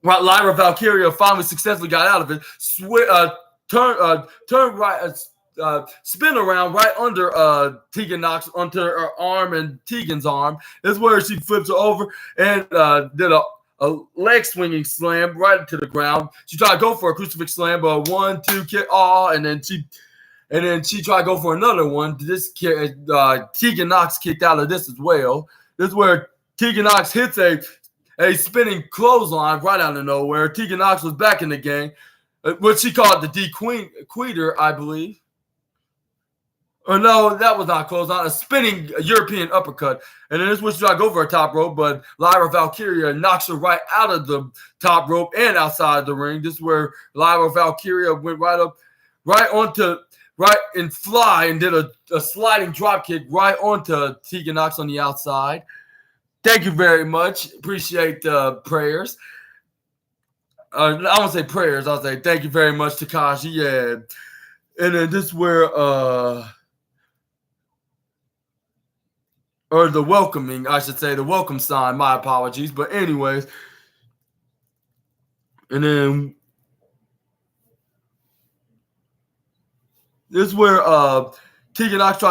Lyra Valkyria finally successfully got out of it. Turn right, spin around right under Tegan Nox, onto her arm and Tegan's arm. This is where she flips her over and did a leg swinging slam right into the ground. She tried to go for a crucifix slam, but 1-2 kick, and then she tried to go for another one. Tegan Nox kicked out of this as well. This is where Tegan Nox hits a spinning clothesline right out of nowhere. Tegan Nox was back in the game. What she called the D-Queeter, I believe. Or no, that was not clothesline. A spinning European uppercut. And then this was trying to go for a top rope, but Lyra Valkyria knocks her right out of the top rope and outside the ring. This is where Lyra Valkyria went right and fly and did a sliding drop kick right onto Tegan Nox on the outside. Thank you very much. Appreciate the prayers. I won't say prayers. I'll say thank you very much, Takashi. Yeah. And then this is where or the welcoming, I should say, the welcome sign. My apologies. But anyways. And then this is where Tegan Nox she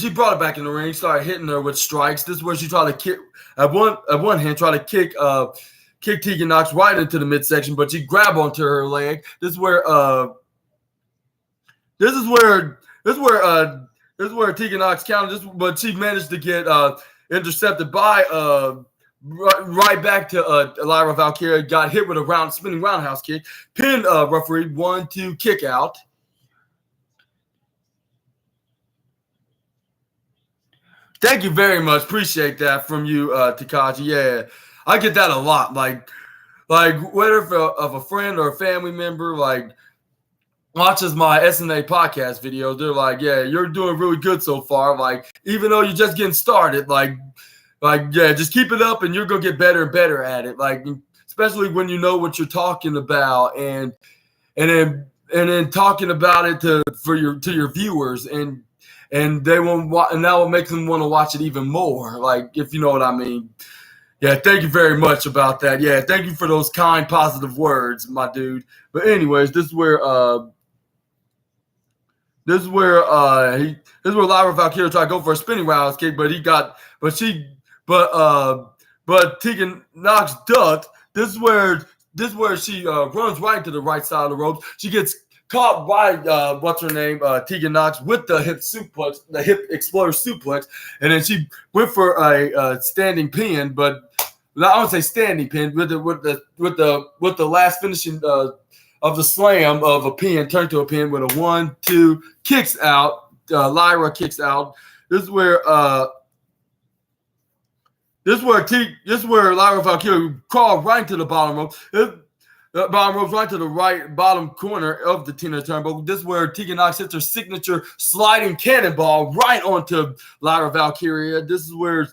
brought it back in the ring, started hitting her with strikes. This is where she tried to kick at one hand, try to kick Tegan Nox right into the midsection, but she grabbed onto her leg. This is where Tegan Nox countered this, but she managed to get intercepted by right back to Lyra Valkyria. Got hit with a spinning roundhouse kick. Pinned referee 1-2 kick out. Thank you very much. Appreciate that from you, Takashi. Yeah, I get that a lot. Like whether of a friend or a family member watches my SNA podcast videos, they're like, yeah, you're doing really good so far. Like, even though you're just getting started, yeah, just keep it up and you're going to get better and better at it. Like, especially when you know what you're talking about and then talking about it to your viewers and they won't and that will make them want to watch it even more. Like, if you know what I mean. Yeah, thank you very much about that. Yeah, thank you for those kind, positive words, my dude. But anyways, this is where Lyra Valkyria tried to go for a spinning roundhouse kick, but Tegan Nox ducked. This is where she runs right into the right side of the ropes. She gets caught by Tegan Nox with the hip suplex, the hip exploder suplex, and then she went for a standing pin, but I won't say standing pin with the last finishing of the slam of a pin turned to a pin with a 1-2 kicks out. Lyra kicks out. This is where Lyra Valkyria crawled right into the bottom rope. The bottom rope right to the bottom corner of the Tina turnbuckle. This is where Tegan Nox hits her signature sliding cannonball right onto Lyra Valkyria. This is where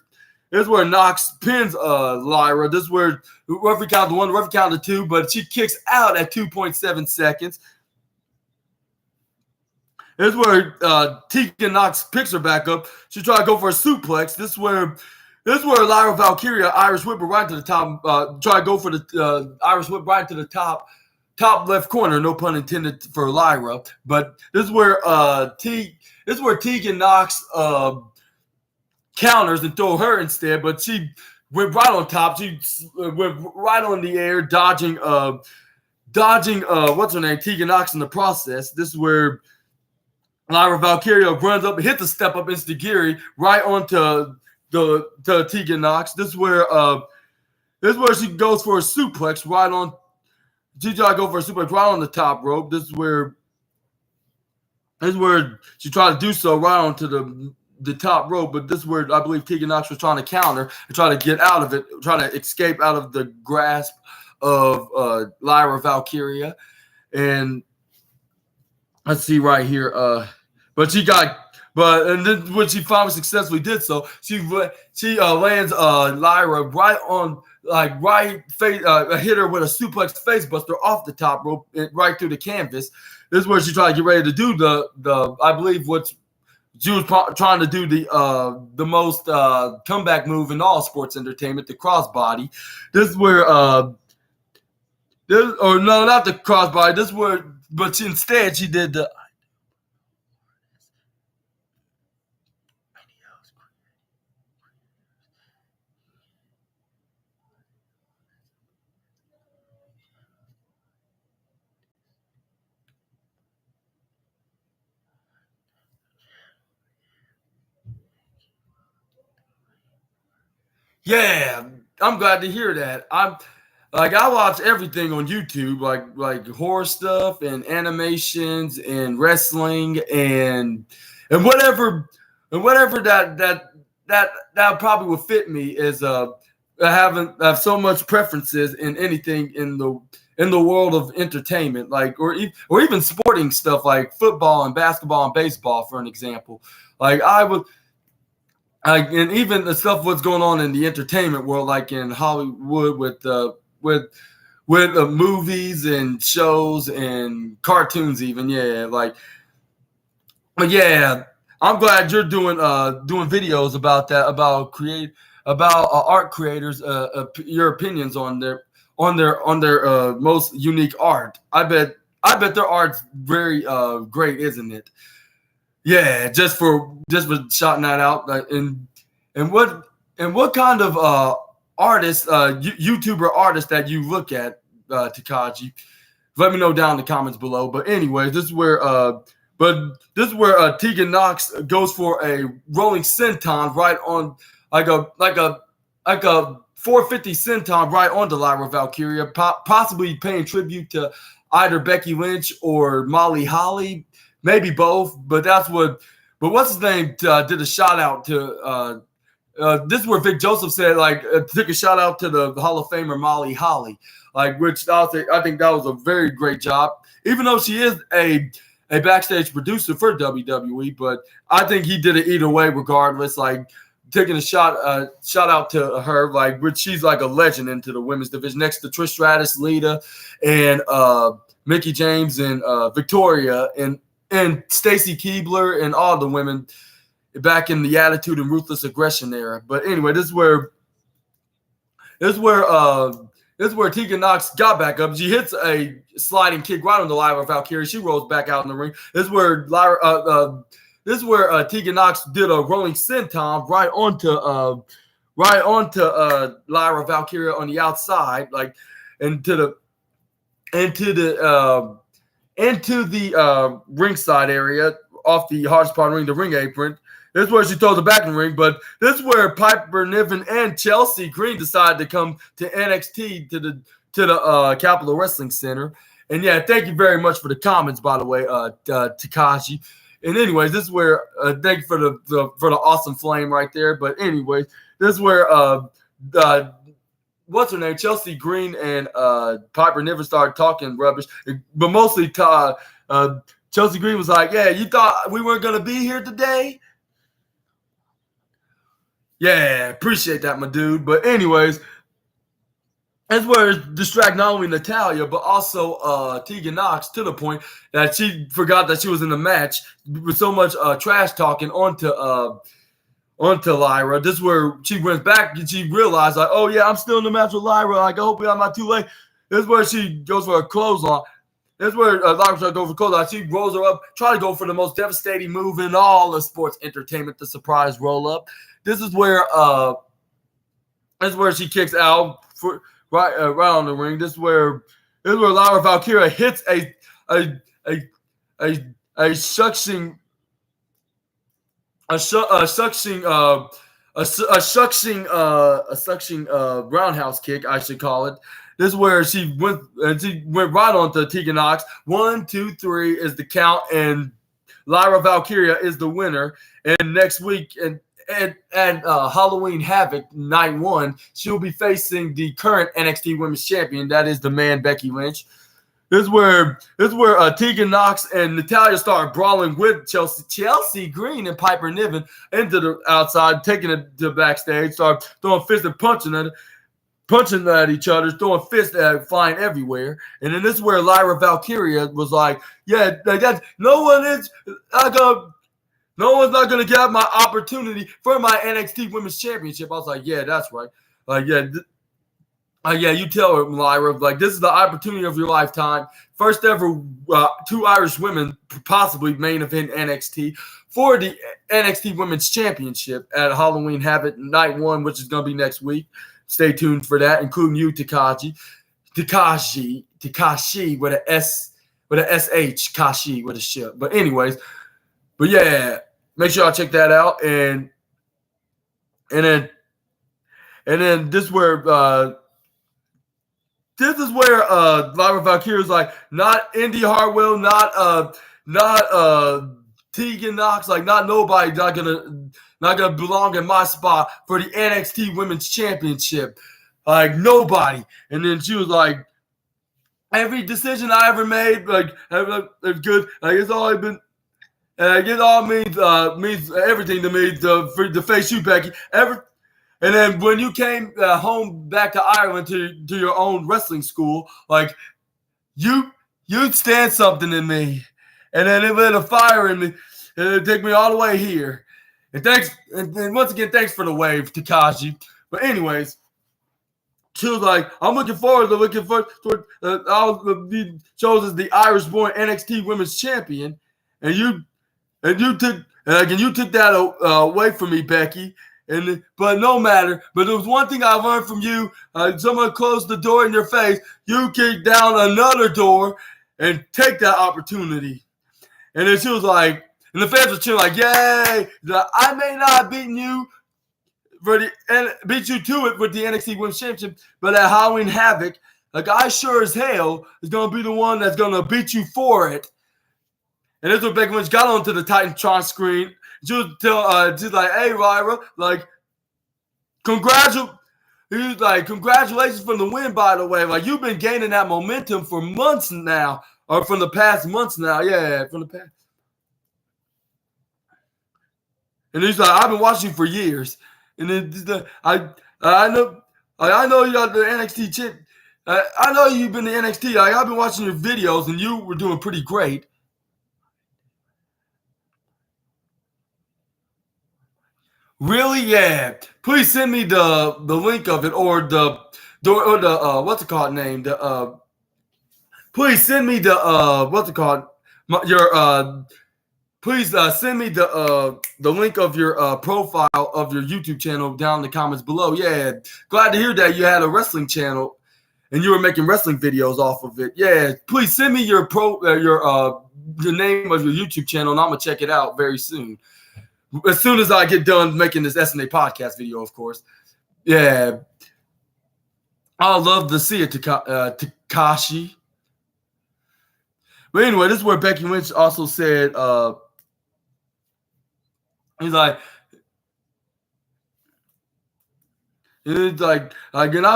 Nox pins Lyra. This is where the referee counted 1, the referee counted 2, but she kicks out at 2.7 seconds. This is where Tegan Nox picks her back up. She tried to go for a suplex. This is where Lyra Valkyria Irish whip right to the top. Try to go for the Irish whip right to the top left corner. No pun intended for Lyra. But this is where Tegan Nox counters and throw her instead. But she went right on top. She went right on the air, dodging what's her name, Tegan Nox in the process. This is where Lyra Valkyria runs up and hits the step up Insta-Giri right onto to Tegan Knox. This is where she goes for a suplex right on. She tried to go for a suplex right on the top rope. This is where she tried to do so right onto the top rope, but this is where I believe Tegan Knox was trying to counter and try to get out of it, trying to escape out of the grasp of Lyra Valkyria. And let's see right here. And then when she finally successfully did so, she lands Lyra right on, hit her with a suplex face buster off the top rope right through the canvas. This is where she tried to get ready to do the I believe what's she was trying to do the most comeback move in all sports entertainment, the crossbody. This is where not the crossbody. This is where, but instead she did the. Yeah, I'm glad to hear that. I watch everything on YouTube, like horror stuff and animations and wrestling and whatever that probably would fit me is I have so much preferences in anything in the world of entertainment, or even sporting stuff like football and basketball and baseball, for an example. And even the stuff what's going on in the entertainment world, like in Hollywood with movies and shows and cartoons, even But yeah, I'm glad you're doing videos about that, about art creators, your opinions on their most unique art. I bet their art's very great, isn't it? Yeah, just for shouting that out. And what kind of artist, YouTuber artist that you look at, Takaji? Let me know down in the comments below. But anyways, this is where Tegan Knox goes for a rolling senton right on, like a 450 senton right onto Lyra Valkyria, possibly paying tribute to either Becky Lynch or Molly Holly. Maybe both, but what's his name did a shout out to. This is where Vic Joseph said, took a shout out to the Hall of Famer Molly Holly, which I think that was a very great job. Even though she is a backstage producer for WWE, but I think he did it either way, regardless. Taking a shout out to her, which she's like a legend into the women's division, next to Trish Stratus, Lita, and Mickie James and Victoria and Stacy Keibler and all the women back in the Attitude and Ruthless Aggression era. But anyway, this is where Tegan Knox got back up. She hits a sliding kick right on the Lyra Valkyria. She rolls back out in the ring. This is where Tegan Knox did a rolling senton right onto Lyra Valkyria on the outside, into the ringside area off the hardest part of the ring, the ring apron. This is where she throws it back in the ring, but this is where Piper Niven and Chelsea Green decided to come to NXT to the Capitol Wrestling Center. And yeah, thank you very much for the comments, by the way, Takashi. And anyways, this is where thank you for the awesome flame right there. But anyways, this is where what's her name? Chelsea Green and Piper Niven started talking rubbish, but mostly Chelsea Green was like, "Yeah, you thought we weren't gonna be here today?" Yeah, appreciate that, my dude. But anyways, that's where it distract not only Natalya but also Tegan Knox to the point that she forgot that she was in the match with so much trash talking onto Lyra. This is where she went back and she realized, oh yeah, I'm still in the match with Lyra. I hope I'm not too late. This is where she goes for a clothesline. This is where Lyra tries to go for clothesline. She rolls her up, try to go for the most devastating move in all of sports entertainment, the surprise roll up. This is where she kicks out for right on the ring. This is where Lyra Valkyria hits a suction a suction roundhouse kick, I should call it. This is where she went right onto Tegan Knox. 1, 2, 3 is the count, and Lyra Valkyria is the winner. And next week, at Halloween Havoc Night 1, she'll be facing the current NXT Women's Champion. That is the man Becky Lynch. This is where Tegan Knox and Natalya start brawling with Chelsea Green and Piper Niven into the outside, taking it to backstage, start throwing fists and punching at each other, throwing fists flying everywhere. And then this is where Lyra Valkyria was like, yeah, no one's not gonna get my opportunity for my NXT Women's Championship. I was like, yeah, that's right. Yeah, you tell her, Lyra, like, this is the opportunity of your lifetime. First ever 2 Irish women possibly main event NXT for the NXT Women's Championship at Halloween Havoc Night 1, which is going to be next week. Stay tuned for that, including you, Takashi with a S, with a SH, Kashi with a ship. But anyways, yeah, make sure y'all check that out. And then this is where Lyra Valkyria is like, not Indy Hartwell, not Tegan Knox, like, not nobody, not gonna belong in my spot for the NXT Women's Championship, like nobody. And then she was like, every decision I ever made, like, it's good, like, it's always been, it all means everything to me to face you, Becky. And then when you came home back to Ireland to your own wrestling school, like, you'd stand something in me. And then it lit a fire in me. And it'd take me all the way here. And once again, thanks for the wave, Takashi. But anyways, she was like, I'm looking forward to I'll be chosen as the Irish-born NXT Women's Champion. And you took that away from me, Becky. But no matter. But there was one thing I learned from you. Someone closed the door in your face. You kick down another door and take that opportunity. And then she was like, and the fans were cheering like, yay! I may not have beaten you beat you to it with the NXT Women's Championship, but at Halloween Havoc, like, I sure as hell is gonna be the one that's gonna beat you for it. And this is when Becky Lynch got onto the Titantron screen. She was she's like, hey, Lyra, like, congratulations for the win, by the way. Like, you've been gaining that momentum for months now, or from the past months now. Yeah, from the past. And he's like, I've been watching you for years. And then I know you got the NXT chip. I know you've been to NXT. Like, I've been watching your videos, and you were doing pretty great. Really? Yeah. Please send me the link of it, or the what's it called name? Please send me the what's it called? Please send me the link of your profile of your YouTube channel down in the comments below. Yeah, glad to hear that you had a wrestling channel and you were making wrestling videos off of it. Yeah, please send me your name of your YouTube channel, and I'm gonna check it out very soon. As soon as I get done making this SNA podcast video, of course. Yeah, I'd love to see it, Takashi. But anyway, this is where Becky Lynch also said, he's like, and I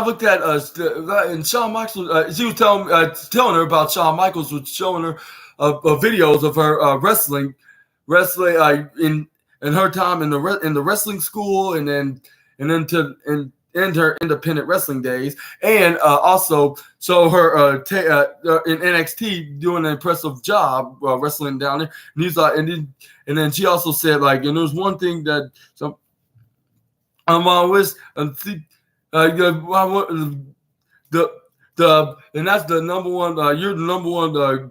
looked at and Shawn Michaels. She was telling her about Shawn Michaels, was showing her videos of her wrestling in her time in the wrestling school, and then end her independent wrestling days, and also show her in NXT doing an impressive job wrestling down there. And he's like, and then she also said, like, and there's one thing that and that's the number one. You're the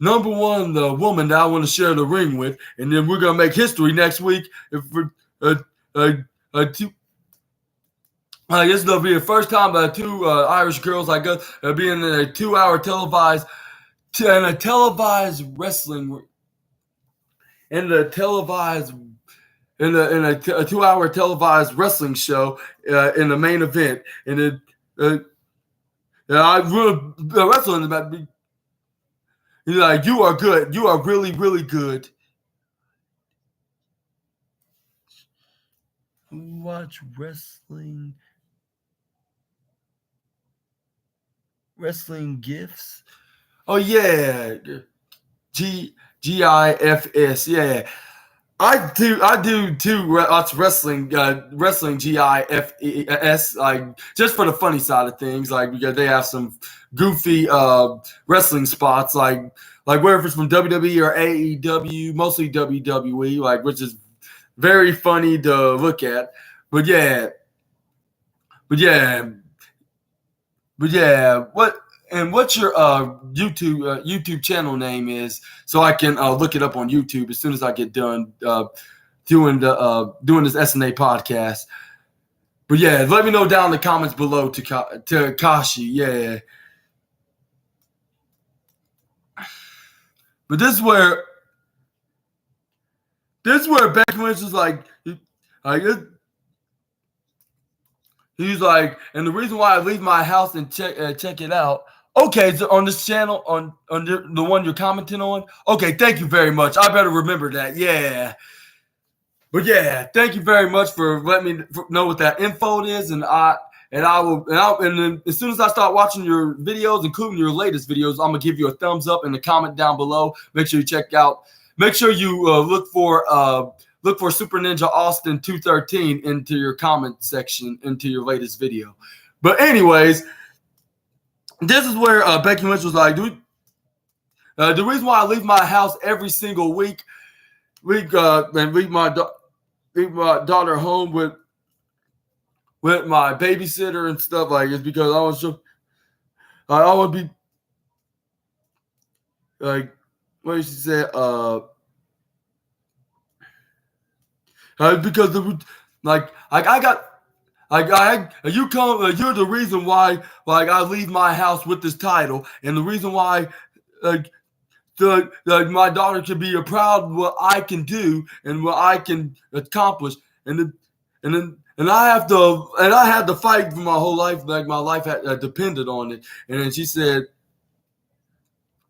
number one woman that I want to share the ring with, and then we're gonna make history next week. If this is gonna be the first time that two Irish girls like us are being in a 2-hour televised wrestling, in the televised a 2-hour televised wrestling show in the main event, and I really wrestling about me. He's like, you are good. You are really, really good. Watch wrestling gifs. Oh yeah, GIFS. Yeah, I do too. Watch wrestling GIFS, like just for the funny side of things, like because they have some goofy wrestling spots, like whether it's from WWE or AEW, mostly WWE, like which is very funny to look at. But yeah, what's your YouTube channel name is, so I can look it up on YouTube as soon as I get done doing this SNA podcast. But yeah, let me know down in the comments below to Kashi. Yeah. But this is where Becky Lynch is like he's like, and the reason why I leave my house and check it out. Okay, so on this channel, on the one you're commenting on. Okay, thank you very much. I better remember that. Yeah. But yeah, thank you very much for letting me know what that info is, and then as soon as I start watching your videos, including your latest videos, I'm gonna give you a thumbs up in the comment down below. Make sure you check out. Make sure you look for Super Ninja Austin 213 into your comment section into your latest video. But anyways, this is where Becky Lynch was like, dude, the reason why I leave my house every single week, and leave my daughter home with my babysitter and stuff like is because I would be like, what did she say? Because you're the reason why I leave my house with this title, and the reason why my daughter can be proud of what I can do and what I can accomplish, and I have to fight for my whole life, like my life had depended on it. And then she said,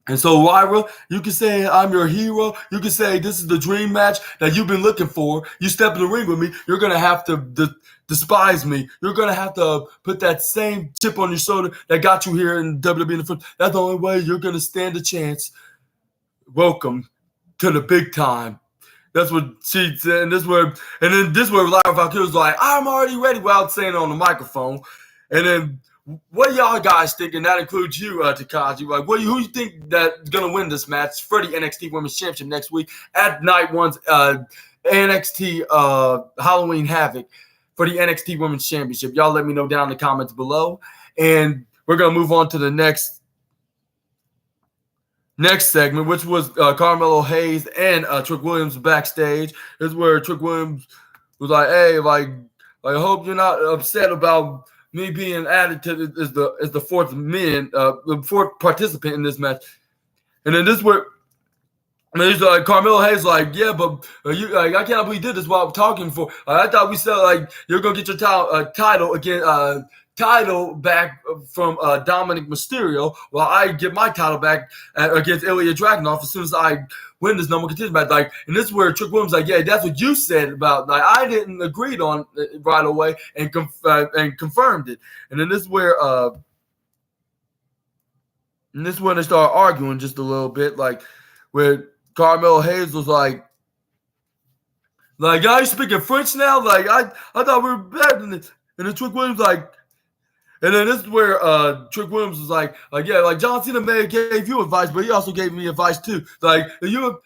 and so Lyra, you can say I'm your hero. You can say this is the dream match that you've been looking for. You step in the ring with me, you're gonna have to despise me. You're gonna have to put that same chip on your shoulder that got you here in WWE in the first. That's the only way you're gonna stand a chance. Welcome to the big time. That's what she said. And this where Lyra Valkyrie was like, I'm already ready, without saying it on the microphone. And then what y'all guys think? And that includes you, Takashi. Like, who you think that's gonna win this match for the NXT Women's Championship next week at Night One's NXT Halloween Havoc for the NXT Women's Championship? Y'all let me know down in the comments below. And we're gonna move on to the next segment, which was Carmelo Hayes and Trick Williams backstage. This is where Trick Williams was like, "Hey, like I hope you're not upset about me being added to the fourth participant in this match." And then this is where he's like, Carmelo Hayes like, "Yeah, but I can't believe you did this while I'm talking for. I thought we said like you're gonna get your title again." Title back from Dominic Mysterio, while I get my title back against Ilya Dragunov as soon as I win this number contender match. Like, and this is where Trick Williams like, yeah, that's what you said about. Like, I didn't agree on it right away and confirmed it. And then this is where they start arguing just a little bit, like where Carmelo Hayes was like, "Are you speaking French now? Like, I thought we were better than this." And then Trick Williams like. And then this is where Trick Williams was like, yeah, like John Cena may have gave you advice, but he also gave me advice too. Like you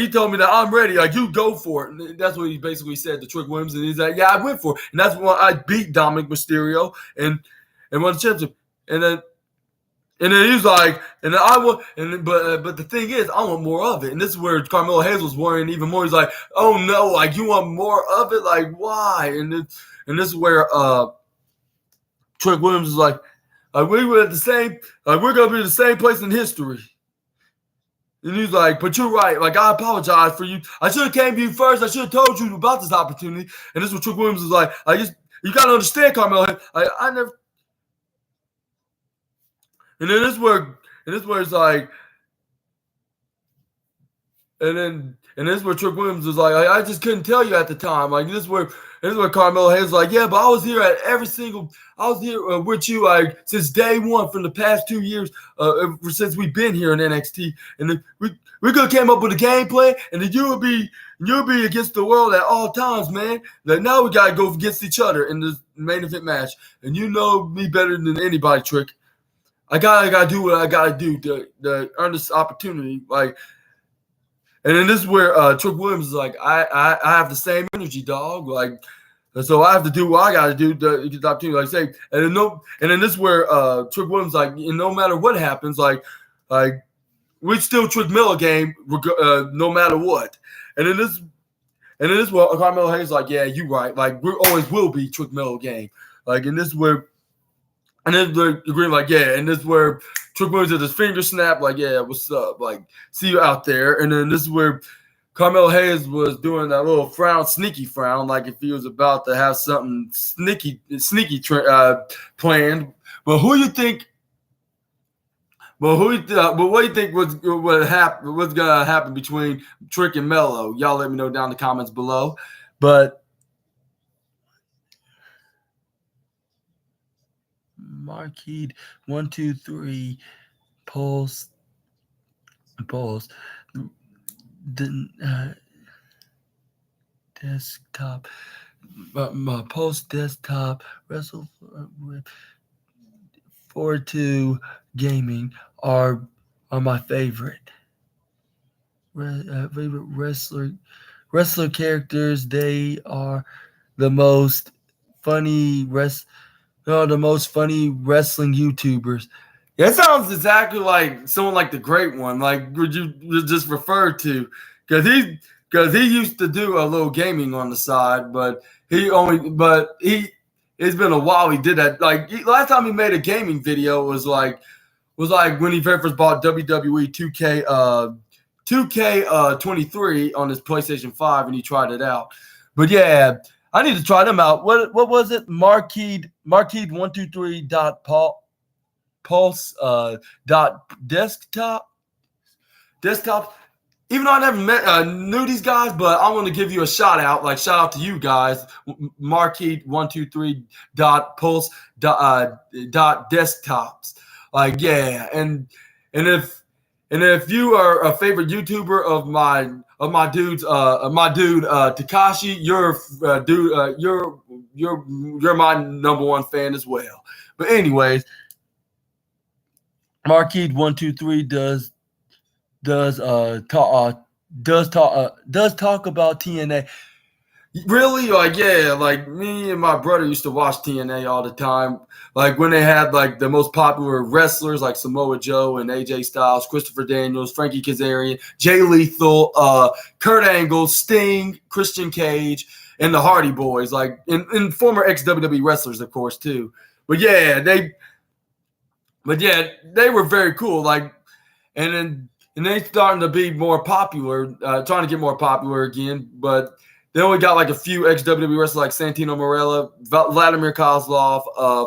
told me that I'm ready. Like, you go for it. And that's what he basically said to Trick Williams. And he's like, yeah, I went for it. And that's when I beat Dominic Mysterio and won the championship. And then he's like, but the thing is, I want more of it. And this is where Carmelo Hayes was worrying even more. He's like, oh no, like you want more of it? Like, why? And this is where Trick Williams is like, we were at the same, we're gonna be the same place in history. And he's like, but you're right. Like, I apologize for you. I should have came to you first. I should have told you about this opportunity. And this is what Trick Williams was like. You got to understand, Carmelo. I never. And then this where it's like, and this is where Trick Williams was like, I just couldn't tell you at the time. Like, this is where Carmelo Hayes was like, yeah, but I was here I was here with you like since day one from the past 2 years since we've been here in NXT, and then we could have came up with a game plan, and then you'll be against the world at all times, man. Like, now we gotta go against each other in this main event match, and you know me better than anybody, Trick. I gotta do what I gotta do to earn this opportunity, like. And then this is where Trick Williams is like, I have the same energy, dog. Like, so I have to do what I got to do to get the opportunity. Like, say, and then this is where Trick Williams is like, no matter what happens, like we still Trick Miller game, no matter what. And then this where Carmelo Hayes is like, yeah, you right. Like, we always will be Trick Miller game. Like, and this is where. And then they're agreeing, like, yeah, and this is where Trick Williams did his finger snap, like, yeah, what's up? Like, see you out there. And then this is where Carmelo Hayes was doing that little frown, sneaky frown, like if he was about to have something sneaky planned. But who you think? But what do you think what's gonna happen between Trick and Melo? Y'all let me know down in the comments below. But Marquee 1 2 3 pulse desktop pulse desktop wrestle with 4-2 gaming are my favorite wrestler characters. They are the most funny wrestling YouTubers. That sounds exactly like someone like the Great One, like would you just referred to, because he used to do a little gaming on the side, but it's been a while he did that. Like last time he made a gaming video was like when he very first bought WWE 2K23 on his PlayStation 5 and he tried it out. But yeah, I need to try them out. What was it? Marquee123 pulse dot desktop. Even though I never knew these guys, but I want to give you a shout out. Like shout out to you guys. Marquee123 pulse dot desktops. Like yeah, and if you are a favorite YouTuber of my dude Takashi, you're my number one fan as well. But anyways, Marquee123 does talk about TNA. Really? Like, yeah, like me and my brother used to watch TNA all the time. Like when they had like the most popular wrestlers like Samoa Joe and AJ Styles, Christopher Daniels, Frankie Kazarian, Jay Lethal, Kurt Angle, Sting, Christian Cage, and the Hardy Boys, like and former ex-WWE wrestlers, of course, too. But yeah, they were very cool. Like, and they starting to be more popular, trying to get more popular again, but they only got like a few ex-WWE wrestlers like Santino Marella, Vladimir Kozlov,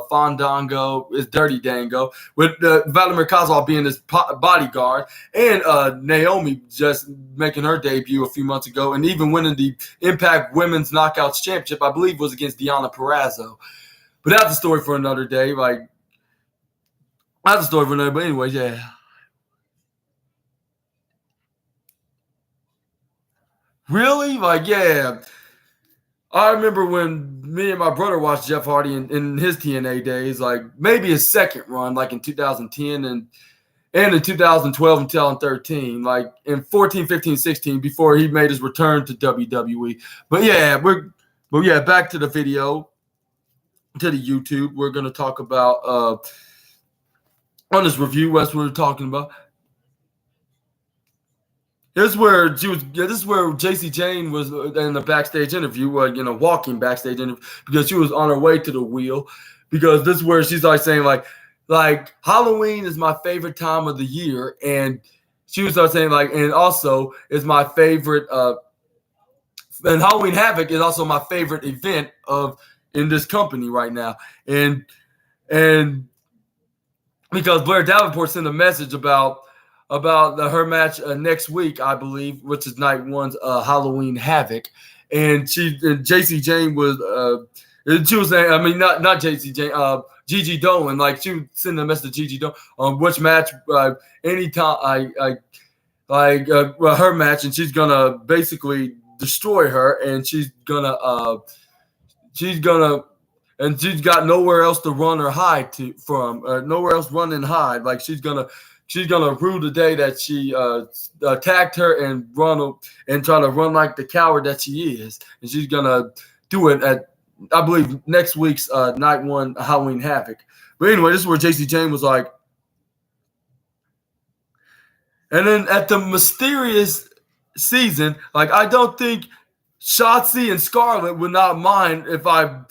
Fandango, is Dirty Dango, with Vladimir Kozlov being his bodyguard, and Naomi just making her debut a few months ago, and even winning the Impact Women's Knockouts Championship, I believe was against Deonna Purrazzo. But that's a story for another day. Like, that's a story for another day. But anyways, yeah. Really? Like, yeah. I remember when me and my brother watched Jeff Hardy in his TNA days, like maybe his second run, like in 2010 and in 2012 and 2013, like in 14, 15, 16, before he made his return to WWE. But yeah, back to the video, to the YouTube. We're going to talk about, on this review, what we're talking about. This is where JC Jane was in the backstage interview, walking backstage interview, because she was on her way to the wheel. Because this is where she's like saying like Halloween is my favorite time of the year, and she was saying like, and also is my favorite. And Halloween Havoc is also my favorite event in this company right now, and because Blair Davenport sent a message about her match next week, I believe, which is night one's Halloween Havoc, and JC Jane was she was saying, I mean, not JC Jane, Gigi Dolan, like she would send a message to Gigi Dolan on which match anytime her match, and she's gonna basically destroy her, and she's got nowhere else to run or hide from, nowhere else run and hide. Like she's gonna rue the day that she attacked her and try to run like the coward that she is, and she's gonna do it at, I believe, next week's night one Halloween Havoc. But anyway, this is where JC Jane was like, and then at the mysterious season, like I don't think Shotzi and Scarlett would not mind if I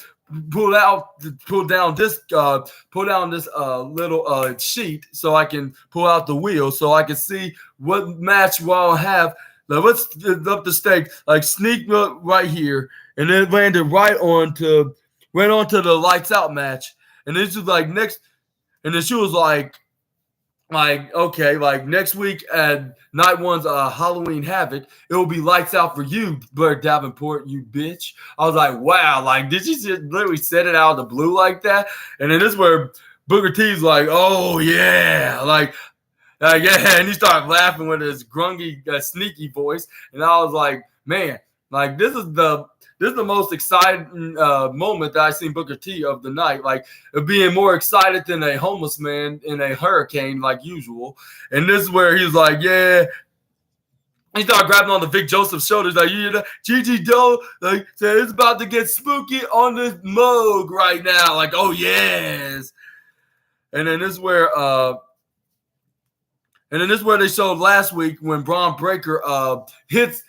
pull down this little sheet so I can pull out the wheel so I can see what match I'll have. Now let's get up the stake, like sneak right here, and then landed right onto the lights out match, and this was like next, and then she was like okay, like next week at night one's Halloween Havoc, it will be lights out for you, Blair Davenport, you bitch. I was like, wow, like did she just literally set it out of the blue like that? And then this is where Booker T's like, oh yeah, like yeah, and he started laughing with his grungy, sneaky voice, and I was like, man, like this is the most exciting moment that I've seen Booker T of the night, like being more excited than a homeless man in a hurricane like usual. And this is where he's like, yeah. He started grabbing on the Vic Joseph's shoulders, like, you know, Gigi Doe, like, said it's about to get spooky on this mug right now. Like, oh yes. And then this is where they showed last week when Braun Breaker hits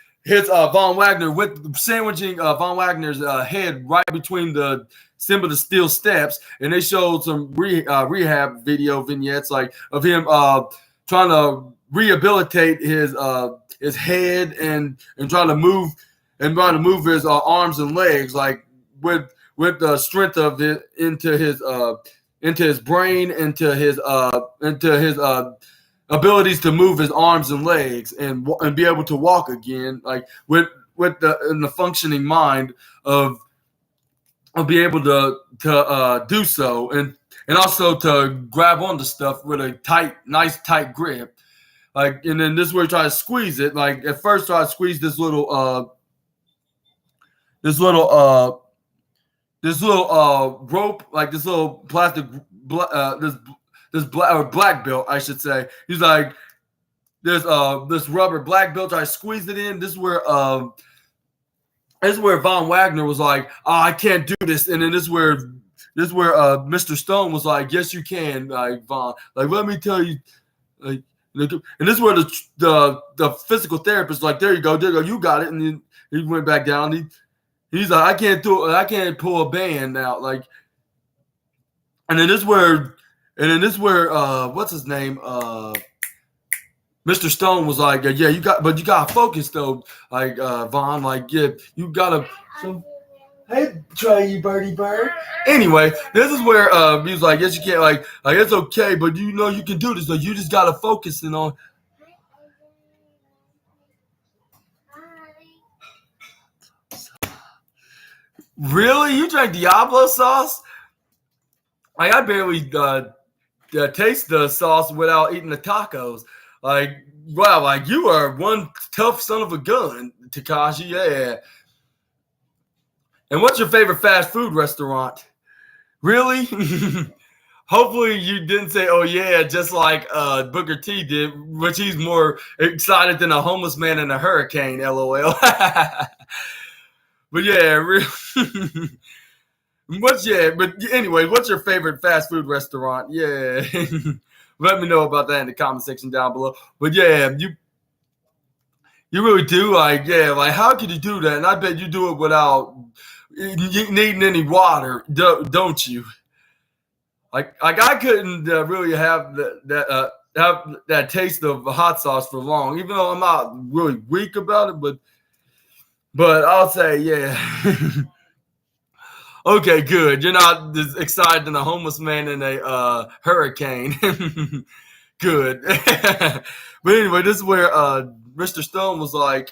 Von Wagner with sandwiching Von Wagner's head right between the Simba the Steel steps, and they showed some rehab video vignettes like of him trying to rehabilitate his head and trying to move his arms and legs, like with the strength of it into his brain, into his abilities to move his arms and legs and be able to walk again, like with the functioning mind of be able to do so, and also to grab onto stuff with a nice tight grip, like. And then this is where he tries to squeeze it. Like at first, try to squeeze this little rope, like this little plastic this black belt, I should say. He's like, there's this rubber black belt. I squeezed it in. This is where Von Wagner was like, oh, I can't do this. And then this is where Mr. Stone was like, yes, you can, like Von. Like, let me tell you, like, and this is where the physical therapist like, there you go, you got it. And then he went back down. He's like, I can't do it. I can't pull a band out, like. And then this is where what's his name? Mr. Stone was like, yeah, you gotta focus though, like Von, like, yeah, you gotta. So, hey, try you, birdie bird. Anyway, this is where he was like, yes, you can, like it's okay, but you know you can do this. Like you just gotta focus on. Really, you drank Diablo sauce? Like I barely taste the sauce without eating the tacos. Like, wow, like you are one tough son of a gun, Takashi. Yeah. And what's your favorite fast food restaurant? Really? Hopefully you didn't say, oh yeah, just like Booker T did, which he's more excited than a homeless man in a hurricane, LOL. But yeah, really. But anyway, what's your favorite fast food restaurant? Yeah. Let me know about that in the comment section down below. But yeah, you really do, like, yeah, like how could you do that? And I bet you do it without needing any water, don't you? Like I couldn't really have that have that taste of hot sauce for long, even though I'm not really weak about it, but I'll say, yeah. Okay, good. You're not as excited than a homeless man in a hurricane. Good. But anyway, this is where Mr. Stone was like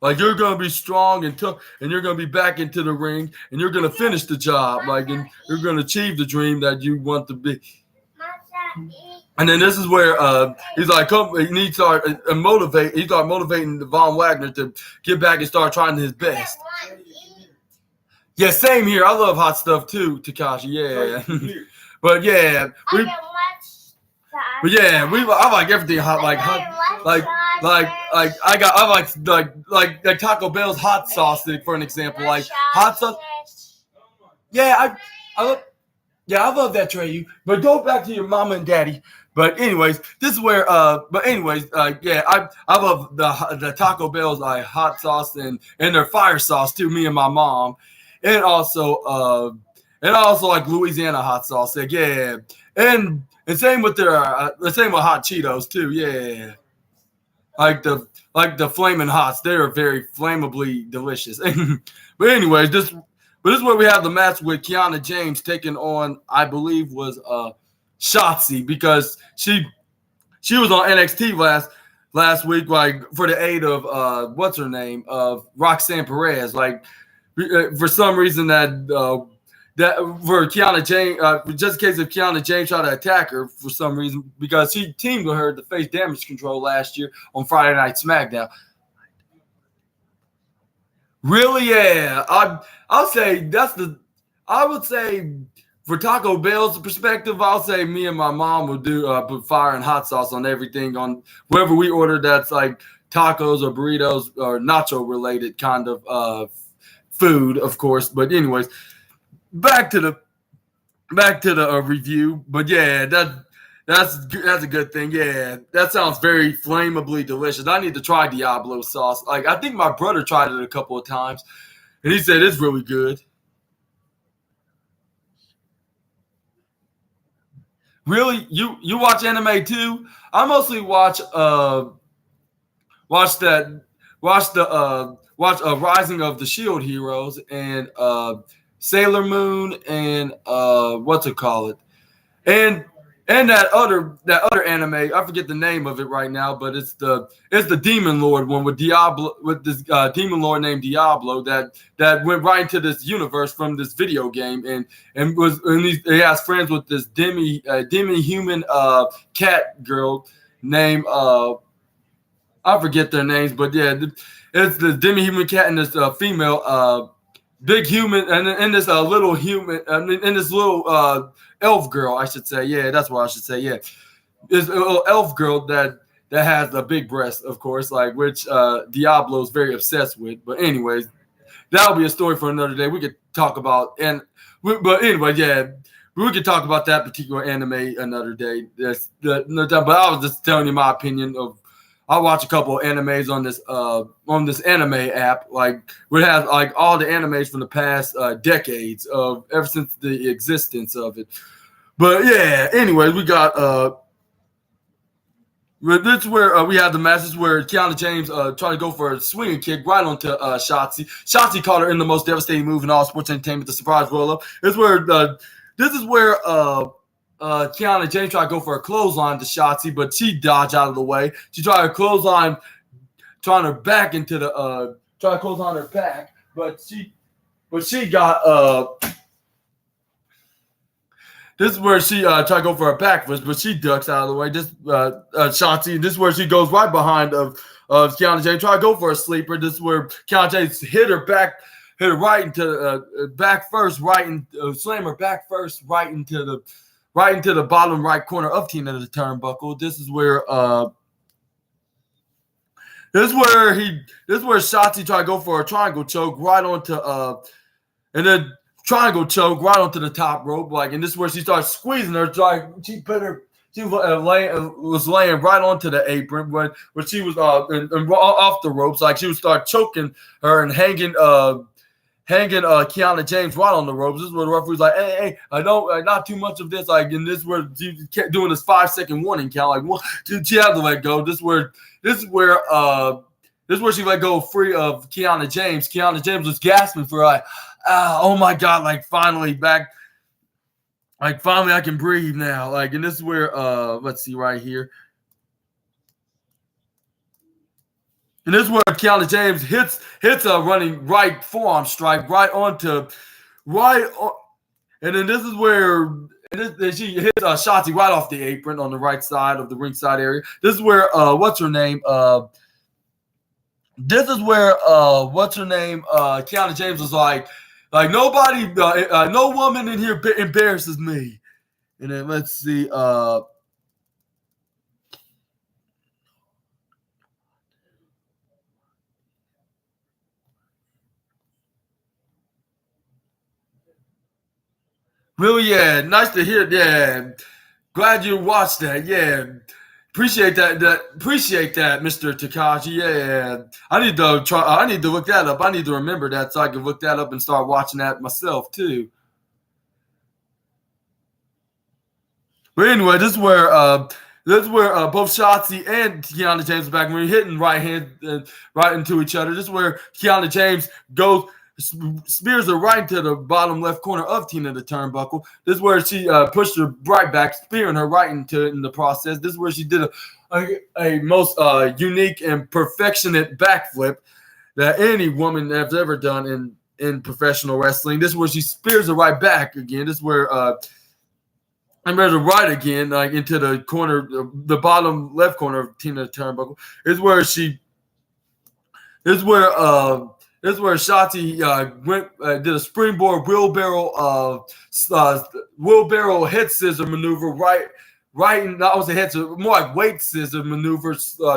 you're gonna be strong and tough, and you're gonna be back into the ring, and you're gonna finish the job, and you're gonna achieve the dream that you want to be. And then this is where he's like, he started motivating Von Wagner to get back and start trying his best. Yeah, same here. I love hot stuff too, Takashi. Yeah, but yeah, I like everything hot, like Taco Bell's hot sauce, for an example, like hot sauce. Yeah, I love that, Trey. But go back to your mama and daddy. But anyways, this is where I love the Taco Bell's hot sauce and their fire sauce too. Me and my mom, and also like Louisiana hot sauce. Like, yeah, and same with their same with hot Cheetos too. Yeah, like the flaming hots. They are very flammably delicious. But anyways, this is where we have the match with Kiana James taking on, I believe, was Shotzi, because she was on NXT last week, like for the aid of what's her name, of Roxanne Perez. Like for some reason that for Kiana James, just in case if Kiana James tried to attack her for some reason, because she teamed with her to face Damage Control last year on Friday Night SmackDown. Really, yeah. I'll say I would say for Taco Bell's perspective, I'll say me and my mom would do put fire and hot sauce on everything, on whatever we order that's like tacos or burritos or nacho related kind of food, of course. But anyways, back to the review. But yeah, that's a good thing. Yeah, that sounds very flammably delicious. I need to try Diablo sauce. Like, I think my brother tried it a couple of times, and he said it's really good. Really, you watch anime too? I mostly watch Rising of the Shield Heroes and Sailor Moon and what's it called? And that other anime, I forget the name of it right now, but it's the Demon Lord one with this Demon Lord named Diablo that went right into this universe from this video game and he has friends with this demi human cat girl named I forget their names, but yeah, it's the demi human cat and this female big human and this little human and this little elf girl, I should say. Yeah, that's what I should say. Yeah, it's a little elf girl that has a big breast, of course, like which Diablo is very obsessed with. But anyways, that'll be a story for another day. We could talk about but anyway, yeah, we could talk about that particular anime another day. But I was just telling you my opinion of. I watch a couple of animes on this anime app. Like, we have like all the animes from the past decades of ever since the existence of it. But yeah, anyways, we got this is where we have the matches where Kiana James tried to go for a swinging kick right onto Shotzi. Shotzi caught her in the most devastating move in all sports entertainment, the surprise roll up. This is where Kiana James tried to go for a clothesline to Shotzi, but she dodged out of the way. She tried to clothesline, trying her back into the try to clothesline her back, but she got this is where she tried to go for a back fist, but she ducks out of the way. This Shotzi, this is where she goes right behind of Kiana James, try to go for a sleeper. This is where Kiana James hit her right into back first, slam her back first right into the bottom right corner of Tina the turnbuckle. This is where Shotzi tried to go for a triangle choke right onto and then triangle choke right onto the top rope, and this is where she started squeezing her. She was laying right onto the apron when she was and off the ropes, like she would start choking her and hanging hanging Kiana James right on the ropes. This is where the referee's like, hey, I don't, not too much of this. Like, and this is where she kept doing this 5-second warning count. Like, well, she had to let go. This is where she let go free of Kiana James. Kiana James was gasping for like, oh my God, like finally back. Like finally I can breathe now. Like, and this is where let's see right here. And this is where Kiana James hits a running right forearm strike right onto and then this is where she hits Shotzi right off the apron on the right side of the ringside area. This is where what's her name? This is where Kiana James was like nobody, no woman in here embarrasses me. And then let's see. Really, yeah, nice to hear. Yeah, glad you watched that. Yeah, appreciate that. Appreciate that, Mr. Takashi. Yeah, I need to try. I need to look that up. I need to remember that so I can look that up and start watching that myself too. But anyway, this is where both Shotzi and Kiana James are back. When you're hitting right hand right into each other. This is where Kiana James goes. Spears her right into the bottom left corner of Tina the turnbuckle. This is where she pushed her right back, spearing her right into it in the process. This is where she did a most unique and perfectionate backflip that any woman has ever done in professional wrestling. This is where she spears her right back again. This is where and there's a right again, like into the corner, the bottom left corner of Tina the turnbuckle. This is where Shotzi did a springboard wheelbarrow head scissor maneuver right, and that was a head scissor, more like weight scissor maneuver,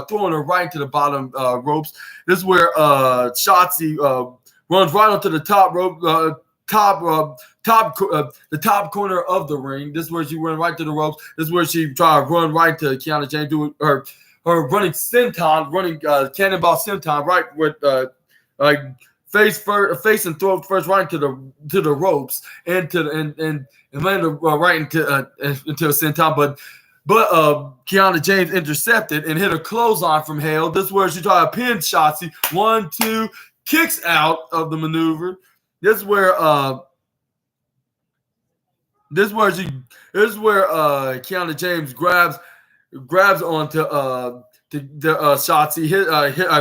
throwing her right into the bottom ropes. This is where Shotzi runs right onto the top rope, the top corner of the ring. This is where she went right to the ropes. This is where she tried to run right to Kiana James, doing her running cannonball senton right with like face and throat first right into the ropes and landed right into a senton, but Kiana James intercepted and hit a clothesline from hell. This is where she tried to pin Shotzi. 1, 2, kicks out of the maneuver. This is where Kiana James grabs onto Shotzi,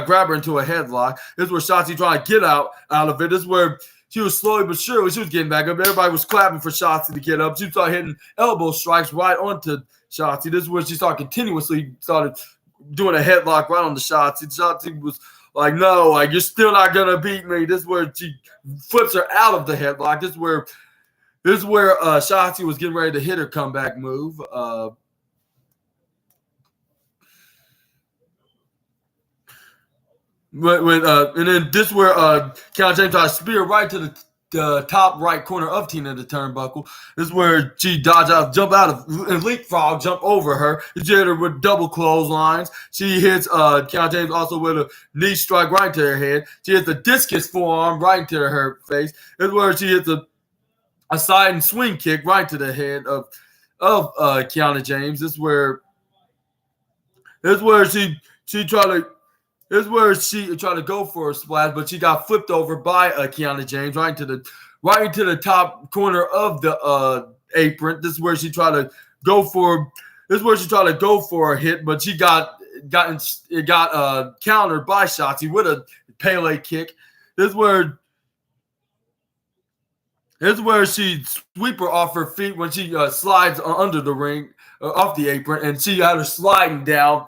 grab her into a headlock. This is where Shotzi tried to get out of it. This is where she was slowly but surely she was getting back up. Everybody was clapping for Shotzi to get up. She started hitting elbow strikes right onto Shotzi. This is where she started doing a headlock right on the Shotzi. Shotzi was like, no, like you're still not gonna beat me. This is where she flips her out of the headlock. This is where Shotzi was getting ready to hit her comeback move. And then this is where Kiana James tried to spear right to the top right corner of Tina the turnbuckle. This is where she jump out and leapfrog, jump over her. She hit her with double clotheslines. She hits Kiana James also with a knee strike right to her head. She hits a discus forearm right into her face. This is where she hits a side and swing kick right to the head of Kiana James. This is where she tried to go for a splash, but she got flipped over by Kiana James right into the top corner of the apron. This is where she tried to go for a hit, but she got countered by Shotzi with a Pele kick. This is where she sweep her off her feet when she slides under the ring, off the apron, and she had her sliding down.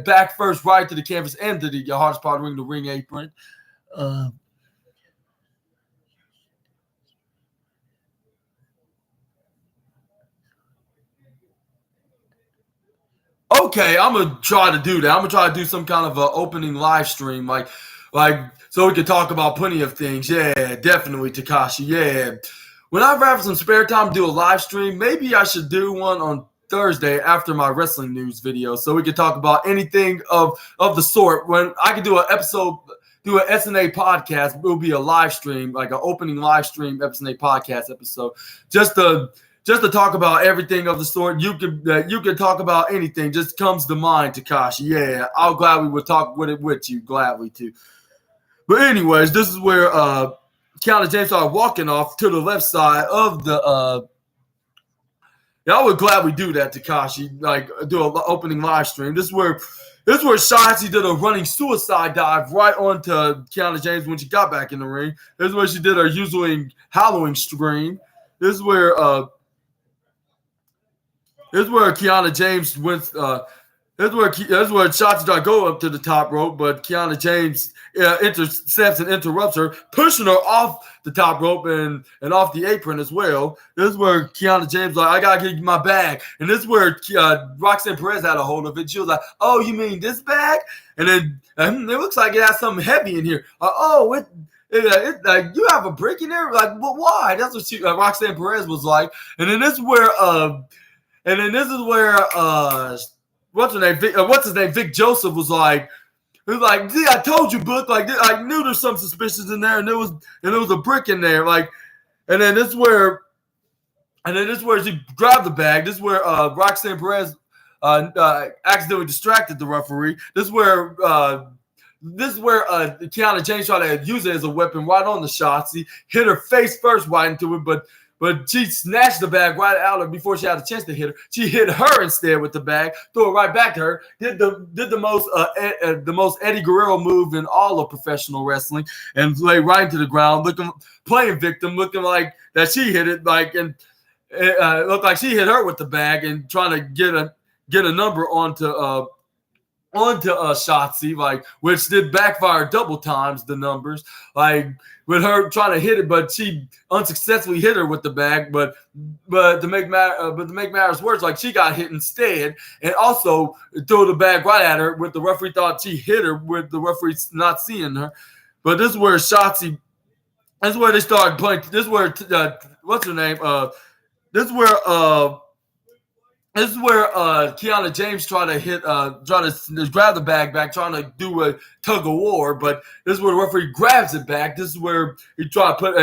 Back first, right to the canvas and to the hardest part of the ring, the ring apron. Okay, I'm gonna try to do that. I'm gonna try to do some kind of opening live stream, like so we can talk about plenty of things. Yeah, definitely, Takashi. Yeah, whenever I have some spare time, do a live stream. Maybe I should do one on Thursday after my wrestling news video, so we can talk about anything of the sort. When I can do an episode do an SNA podcast. It will be a live stream, like an opening live stream SNA podcast episode, just to talk about everything of the sort. You could talk about anything, just comes to mind, Takashi. Yeah, I'll gladly would talk with it with you, gladly too. But anyways, this is where Kiana James started walking off to the left side of the. Yeah, I would gladly do that, Takashi. Like do an opening live stream. This is where Shotzi did a running suicide dive right onto Kiana James when she got back in the ring. This is where she did her usual howling scream. This is where Kiana James went. This is where Shotzi tried to go up to the top rope, but Kiana James intercepts and interrupts her, pushing her off the top rope and off the apron as well. This is where Kiana James like, I gotta get you my bag, and this is where Roxanne Perez had a hold of it. She was like, "Oh, you mean this bag?" And then it looks like it has something heavy in here. You have a brick in there? Like, well, why? That's what Roxanne Perez was like. And then this is where what's his name? Vic Joseph was like, "See, I told you, Book. Like, I knew there's some suspicions in there, and there was a brick in there. Like, and then this is where she grabbed the bag. This is where Roxanne Perez accidentally distracted the referee. This is where Kiana James tried to use it as a weapon right on the Shotzi, hit her face first right into it, but she snatched the bag right out of her before she had a chance to hit her. She hit her instead with the bag, threw it right back to her. Did the most Eddie Guerrero move in all of professional wrestling, and lay right into the ground, playing victim, looking like that she hit it, like, and it looked like she hit her with the bag and trying to get a number onto Shotzi, like, which did backfire double times the numbers, like with her trying to hit it, but she unsuccessfully hit her with the bag. But to make matters worse, like, she got hit instead, and also threw the bag right at her. With the referee thought she hit her, with the referee not seeing her. But this is where Shotzi. This is where they started playing. This is where what's her name? This is where Kiana James tried to grab the bag back, trying to do a tug of war, but this is where the referee grabs it back. This is where he tried to put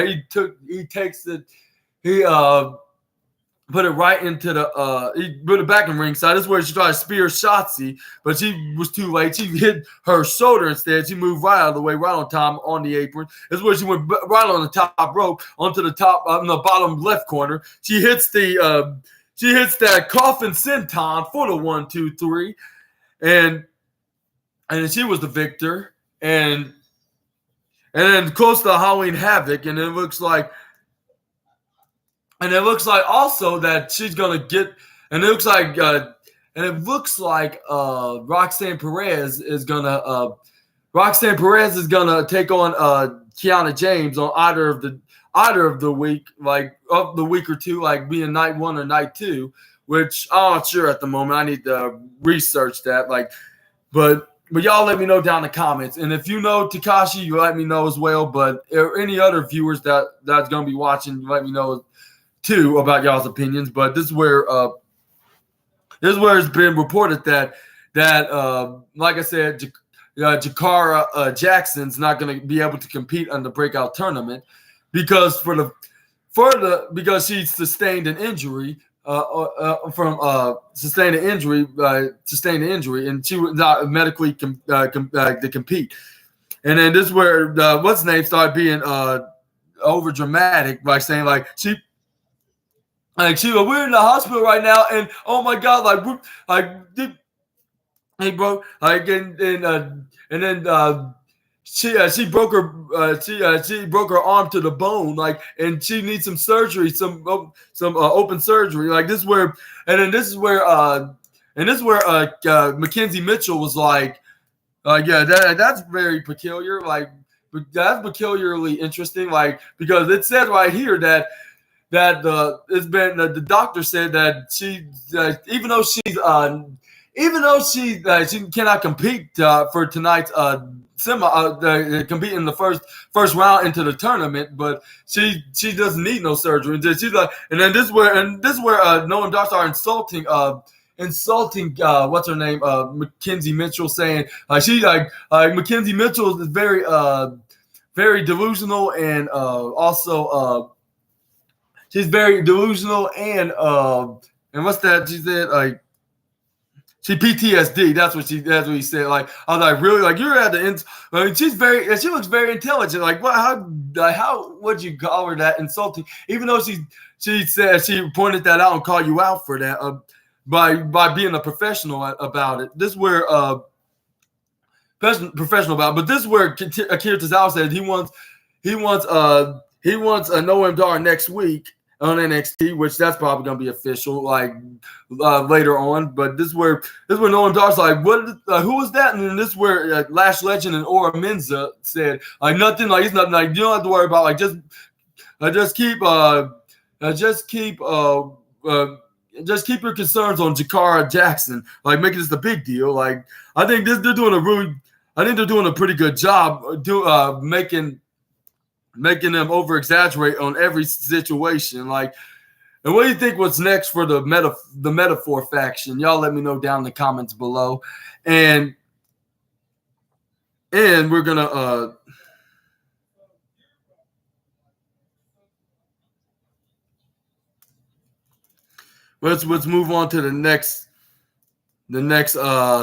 it right into he put it back in ringside. This is where she tried to spear Shotzi, but she was too late. She hit her shoulder instead. She moved right out of the way, right on time on the apron. This is where she went right on the top rope, onto the top, in the bottom left corner. She hits that coffin senton for the 1, 2, 3, and she was the victor. And then close to Halloween Havoc, and it looks like also that she's gonna get. And it looks like Roxanne Perez is gonna take on Kiana James on either of the week, like of the week or two, like being night 1 or night 2, which I'm not sure at the moment. I need to research that. Like, but y'all let me know down in the comments. And if you know Takashi, you let me know as well. But any other viewers that's gonna be watching, let me know too about y'all's opinions. But this is where it's been reported that like I said, Jakara Jackson's not gonna be able to compete in the breakout tournament because because she sustained an injury sustained an injury, and she was not medically to compete. And then this is where what's name started being over dramatic by saying we're in the hospital right now, and oh my god, hey bro, and then she broke her arm to the bone, like, and she needs some surgery, some open surgery. Like, this is where Mackenzie Mitchell was like, yeah, that's very peculiar. Like, that's peculiarly interesting. Like, because it said right here that the doctor said that she cannot compete for tonight's compete in the first round into the tournament, but she doesn't need no surgery. And she's like, and then this is where Noam Dar started insulting insulting what's her name, Mackenzie Mitchell, saying Mackenzie Mitchell is very delusional, and also she's very delusional, and what's that she said, like she PTSD. That's what he said. Like, I was like, really? Like, you're at the end. I mean, she looks very intelligent. Like, what? How would you call her that insulting? Even though she said she pointed that out and called you out for that by being a professional about it. This is where professional about it. But this is where Akira Tozawa said he wants a Noam Dar next week on NXT, which that's probably gonna be official like later on. But this is where Noam Dar's like, what? Who was that? And then this is where Lash Legend and Ora Menza said like nothing, like he's nothing, like you don't have to worry about, like just keep your concerns on Jakara Jackson, like making this a big deal. Like I think they're doing a pretty good job making them over exaggerate on every situation. Like, and what do you think? What's next for the Metaphor faction? Y'all let me know down in the comments below, and we're gonna let's move on to the next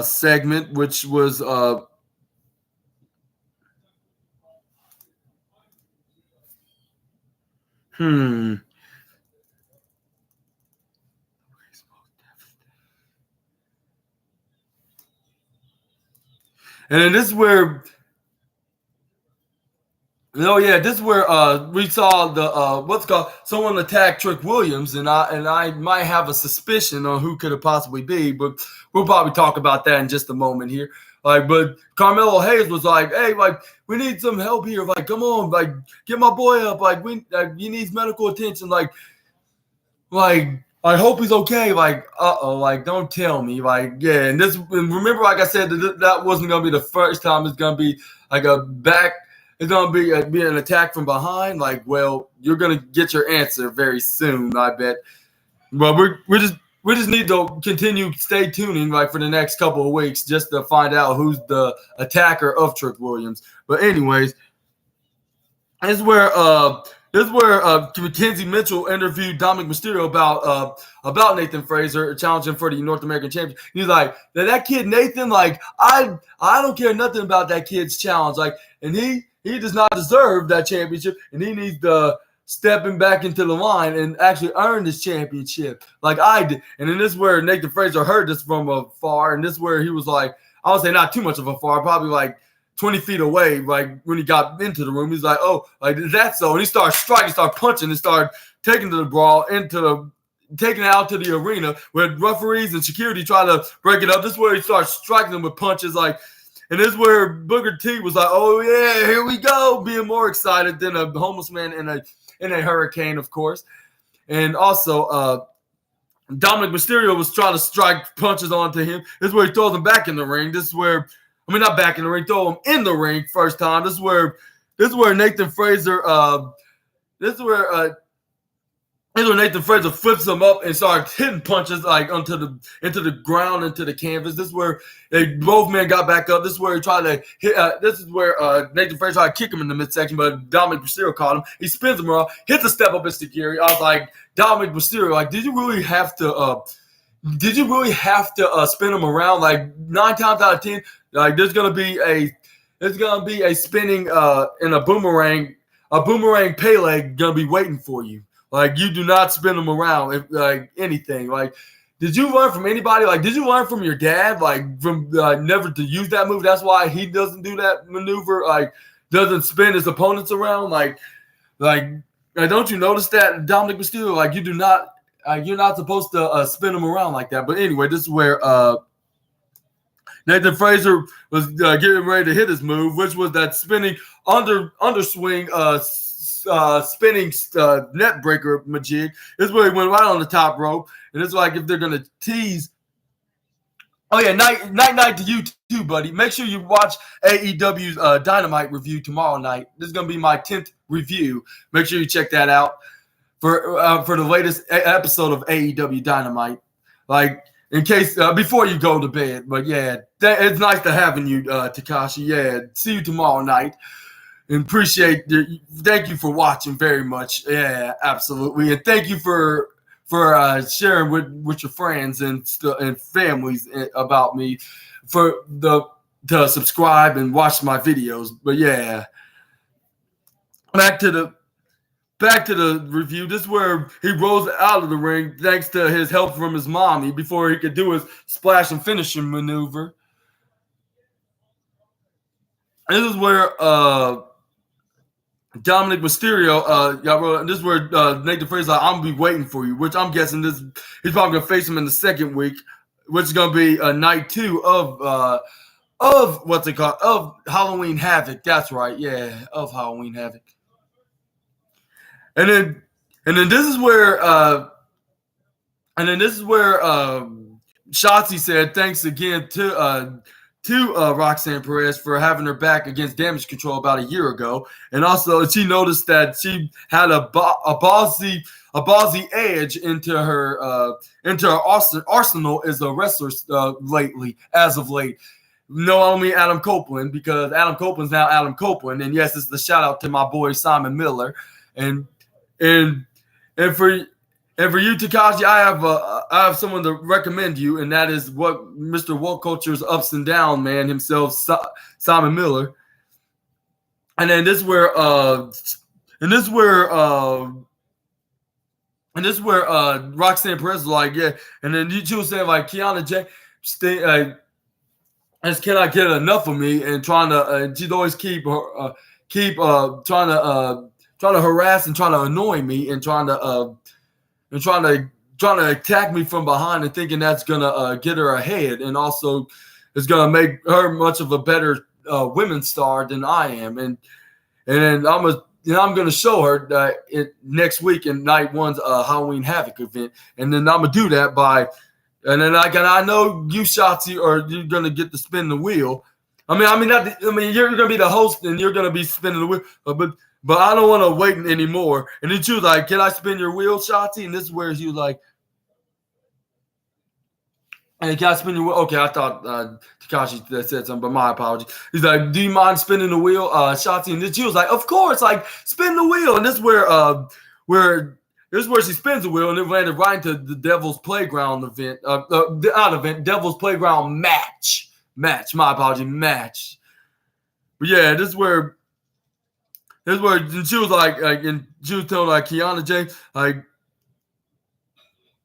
segment, which was And then this is where, this is where we saw the someone attack Trick Williams, and I might have a suspicion on who could have possibly be, but we'll probably talk about that in just a moment here. Like, but Carmelo Hayes was like, "Hey, like, we need some help here. Like, come on, like, get my boy up. Like, he needs medical attention. Like, I hope he's okay. Like, like, don't tell me. Like, yeah." And remember, like I said, that wasn't gonna be the first time. It's gonna be like it's gonna be an attack from behind. Like, well, you're gonna get your answer very soon, I bet. But we just need to stay tuning like for the next couple of weeks just to find out who's the attacker of Trick Williams. But anyways, this is where Mackenzie Mitchell interviewed Dominic Mysterio about Nathan Fraser challenging for the North American Championship. He's like, that kid Nathan, like I don't care nothing about that kid's challenge, like, and he does not deserve that championship, and he needs to stepping back into the line and actually earn this championship like I did. And then this is where Nathan Fraser heard this from afar, and this is where he was like, I would say not too much of afar, probably like 20 feet away. Like when he got into the room, he's like, "Oh, like is that so?" And he started striking, started punching, and started taking to the brawl, taking it out to the arena where referees and security try to break it up. This is where he starts striking them with punches, like. And this is where Booker T was like, "Oh yeah, here we go," being more excited than a homeless man in a hurricane, of course. And also, Dominic Mysterio was trying to strike punches onto him. This is where he throws him back in the ring. This is where, not back in the ring, throw him in the ring first time. This is where Nathan Fraser, Nathan Fraser flips him up and starts hitting punches like into the ground, into the canvas. This is where both men got back up. This is where he tried to hit. This is where Nathan Fraser tried to kick him in the midsection, but Dominic Mysterio caught him. He spins him around, hits a step up into Gary. I was like, Dominic Mysterio, like, did you really have to spin him around? Like 9 times out of 10, like there's gonna be a spinning and a boomerang Pele gonna be waiting for you. Like, you do not spin them around like anything. Like, did you learn from anybody? Like, did you learn from your dad? Like, from never to use that move? That's why he doesn't do that maneuver. Like, doesn't spin his opponents around. Like, don't you notice that, Dominic Mysterio? Like, you do not. You're not supposed to spin them around like that. But anyway, this is where Nathan Fraser was getting ready to hit his move, which was that spinning underswing. Spinning net breaker majig. This is where he went right on the top rope, and it's like if they're gonna tease. Oh yeah, night to you too, buddy. Make sure you watch AEW's Dynamite review tomorrow night. This is gonna be my 10th review. Make sure you check that out for the latest episode of AEW Dynamite. Like, in case before you go to bed. But yeah, it's nice to having you, Takashi. Yeah, see you tomorrow night. And appreciate thank you for watching very much. Yeah, absolutely. And thank you for sharing with your friends and families about me to subscribe and watch my videos. But yeah, back to the review. This is where he rose out of the ring thanks to his help from his mommy before he could do his splash and finishing maneuver. This is where Dominic Mysterio, this is where Nathan Fraser's like, I'm gonna be waiting for you, which I'm guessing he's probably gonna face him in the second week, which is gonna be night 2 of what's it called? Of Halloween Havoc. That's right, yeah, of Halloween Havoc. And then this is where Shotzi said thanks again to Roxanne Perez for having her back against Damage Control about a year ago, and also she noticed that she had a ballsy edge into her arsenal as a wrestler as of late. No, I don't mean Adam Copeland, because Adam Copeland's now Adam Copeland, and yes, it's the shout out to my boy Simon Miller, and for you, Takashi, I have someone to recommend you, and that is what Mr. Woke Culture's ups and down man himself, Simon Miller. And then this is where Roxanne Perez was like, yeah, and then she was saying like Kiana J, just cannot get enough of me, and trying to she'd always keep trying to harass and trying to annoy me and trying to attack me from behind and thinking that's gonna get her ahead, and also is gonna make her much of a better women's star than I am, and then I'm gonna show her next week in night 1's Halloween Havoc event, and then I'm gonna do that I know you, Shotzi, you're gonna get to spin the wheel. I mean, you're gonna be the host and you're gonna be spinning the wheel, but I don't want to wait anymore. And then she was like, can I spin your wheel, Shotzi? And this is where she was like, hey, can I spin your wheel? Okay, I thought Takashi said something, but my apologies. He's like, do you mind spinning the wheel, Shotzi? And then she was like, of course, like, spin the wheel. And this is where she spins the wheel, and it landed right into the Devil's Playground event. Devil's Playground match. My apology, match. But yeah, this is where she was like, and she was telling like Kiana J, like,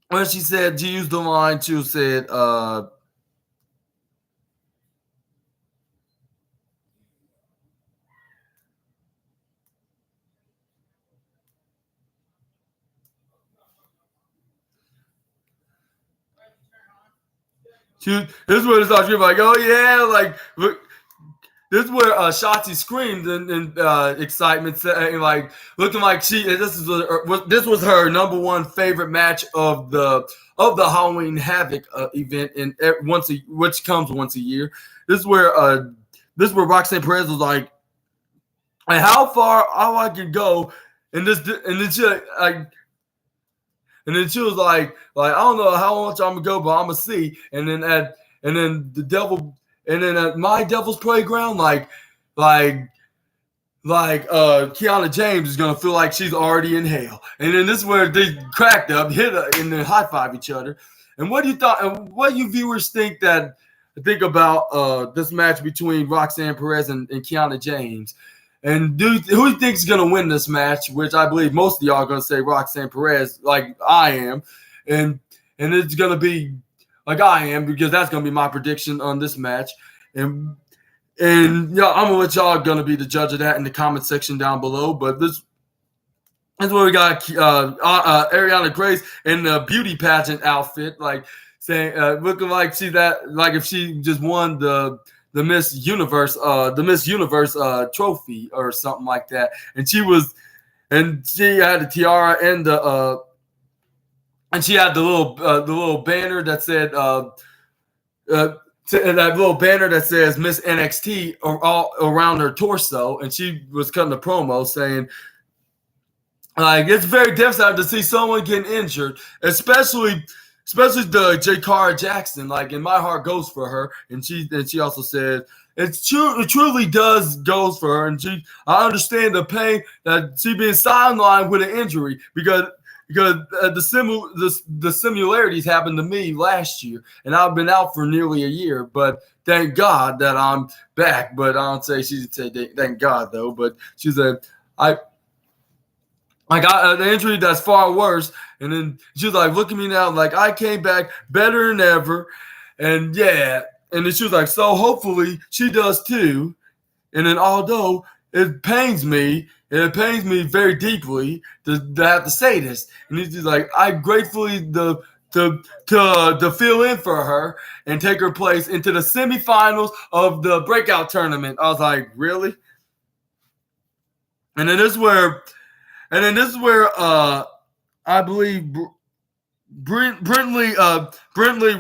when she said, she used the line, she said, this is where it's like, oh yeah, like, look. This is where Shotzi screamed in excitement, and like looking like this was her number 1 favorite match of the Halloween Havoc event, which comes once a year. This is where Roxanne Perez was like, and how I can go, and then she was like I don't know how much I'm gonna go, but I'm gonna see, and then the devil. And then at my Devil's Playground, like Kiana James is gonna feel like she's already in hell. And then this is where they cracked up, hit her, and then high five each other. And what you viewers think about this match between Roxanne Perez and Kiana James? And who do you think is gonna win this match? Which I believe most of y'all are gonna say Roxanne Perez, like I am, and it's gonna be like I am, because that's gonna be my prediction on this match, and I'm gonna let y'all gonna be the judge of that in the comment section down below. But this is where we got Ariana Grace in the beauty pageant outfit, like saying, looking like if she just won the Miss Universe trophy or something like that, and she had the tiara and the. And she had the little banner that said Miss NXT all around her torso, and she was cutting the promo saying, like, it's very devastating to see someone getting injured, especially especially the Jakara Jackson. Like, and my heart goes for her. And she also said it's true. It truly does goes for her. And I understand the pain that she being sidelined with an injury because the similarities happened to me last year, and I've been out for nearly a year. But thank God that I'm back. But I don't say she said thank God though. But she said I got an injury that's far worse. And then she was like, look at me now, like I came back better than ever. And yeah, and then she was like, so hopefully she does too. And then although it pains me, and it pains me very deeply to have to say this. And he's just like, I gratefully to fill in for her and take her place into the semifinals of the breakout tournament. I was like, really? And then this is where I believe Brentley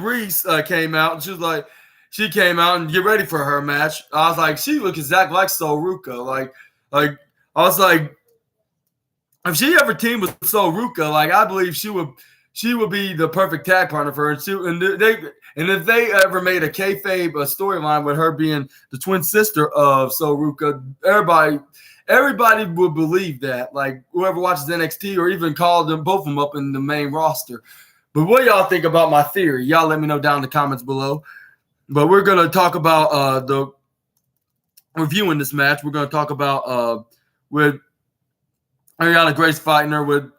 Reese came out, and she came out and get ready for her match. I was like, she looked exactly like Sol Ruka. Like I was like, if she ever teamed with Sol Ruka, like I believe she would be the perfect tag partner for her. And if they ever made a kayfabe storyline with her being the twin sister of Sol Ruka, everybody would believe that. Like whoever watches NXT or even call them both of them up in the main roster. But what y'all think about my theory? Y'all let me know down in the comments below. But we're gonna talk about the reviewing this match. We're gonna talk about with Ariana Grace fighting her with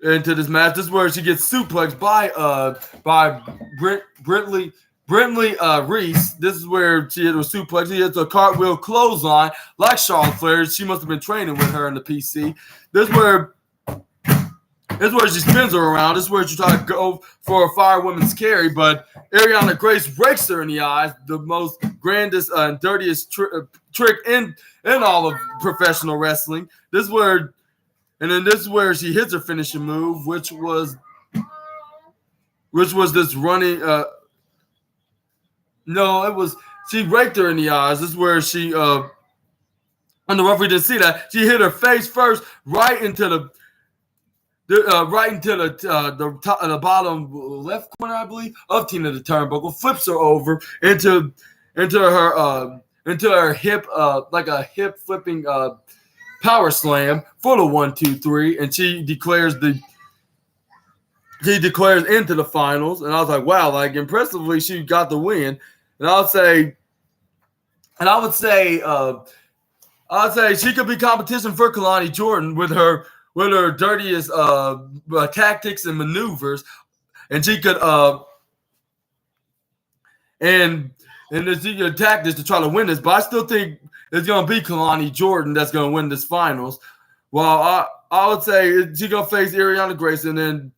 into this match. This is where she gets suplexed by Brentley Reese. This is where she hit a suplex. She hits a cartwheel clothesline like Charlotte Flair. She must have been training with her in the PC. This is where she spins her around. This is where she tries to go for a firewoman's carry, but Ariana Grace breaks her in the eyes. The most grandest and dirtiest trick in all of professional wrestling. This is where she hits her finishing move, which was this running. No, it was she raked her in the eyes. This is where she and the referee didn't see that. She hit her face first, right into the bottom left corner, I believe, of Tina the Turnbuckle. Flips her over into her hip, like a hip flipping power slam for the 1-2-3, and she declares into the finals. And I was like, wow, like impressively, she got the win. And I would say she could be competition for Kalani Jordan with her dirtiest tactics and maneuvers, and she could and she could attack this to try to win this. But I still think it's gonna be Kalani Jordan that's gonna win this finals. Well, I would say she's gonna face Ariana Grace, and then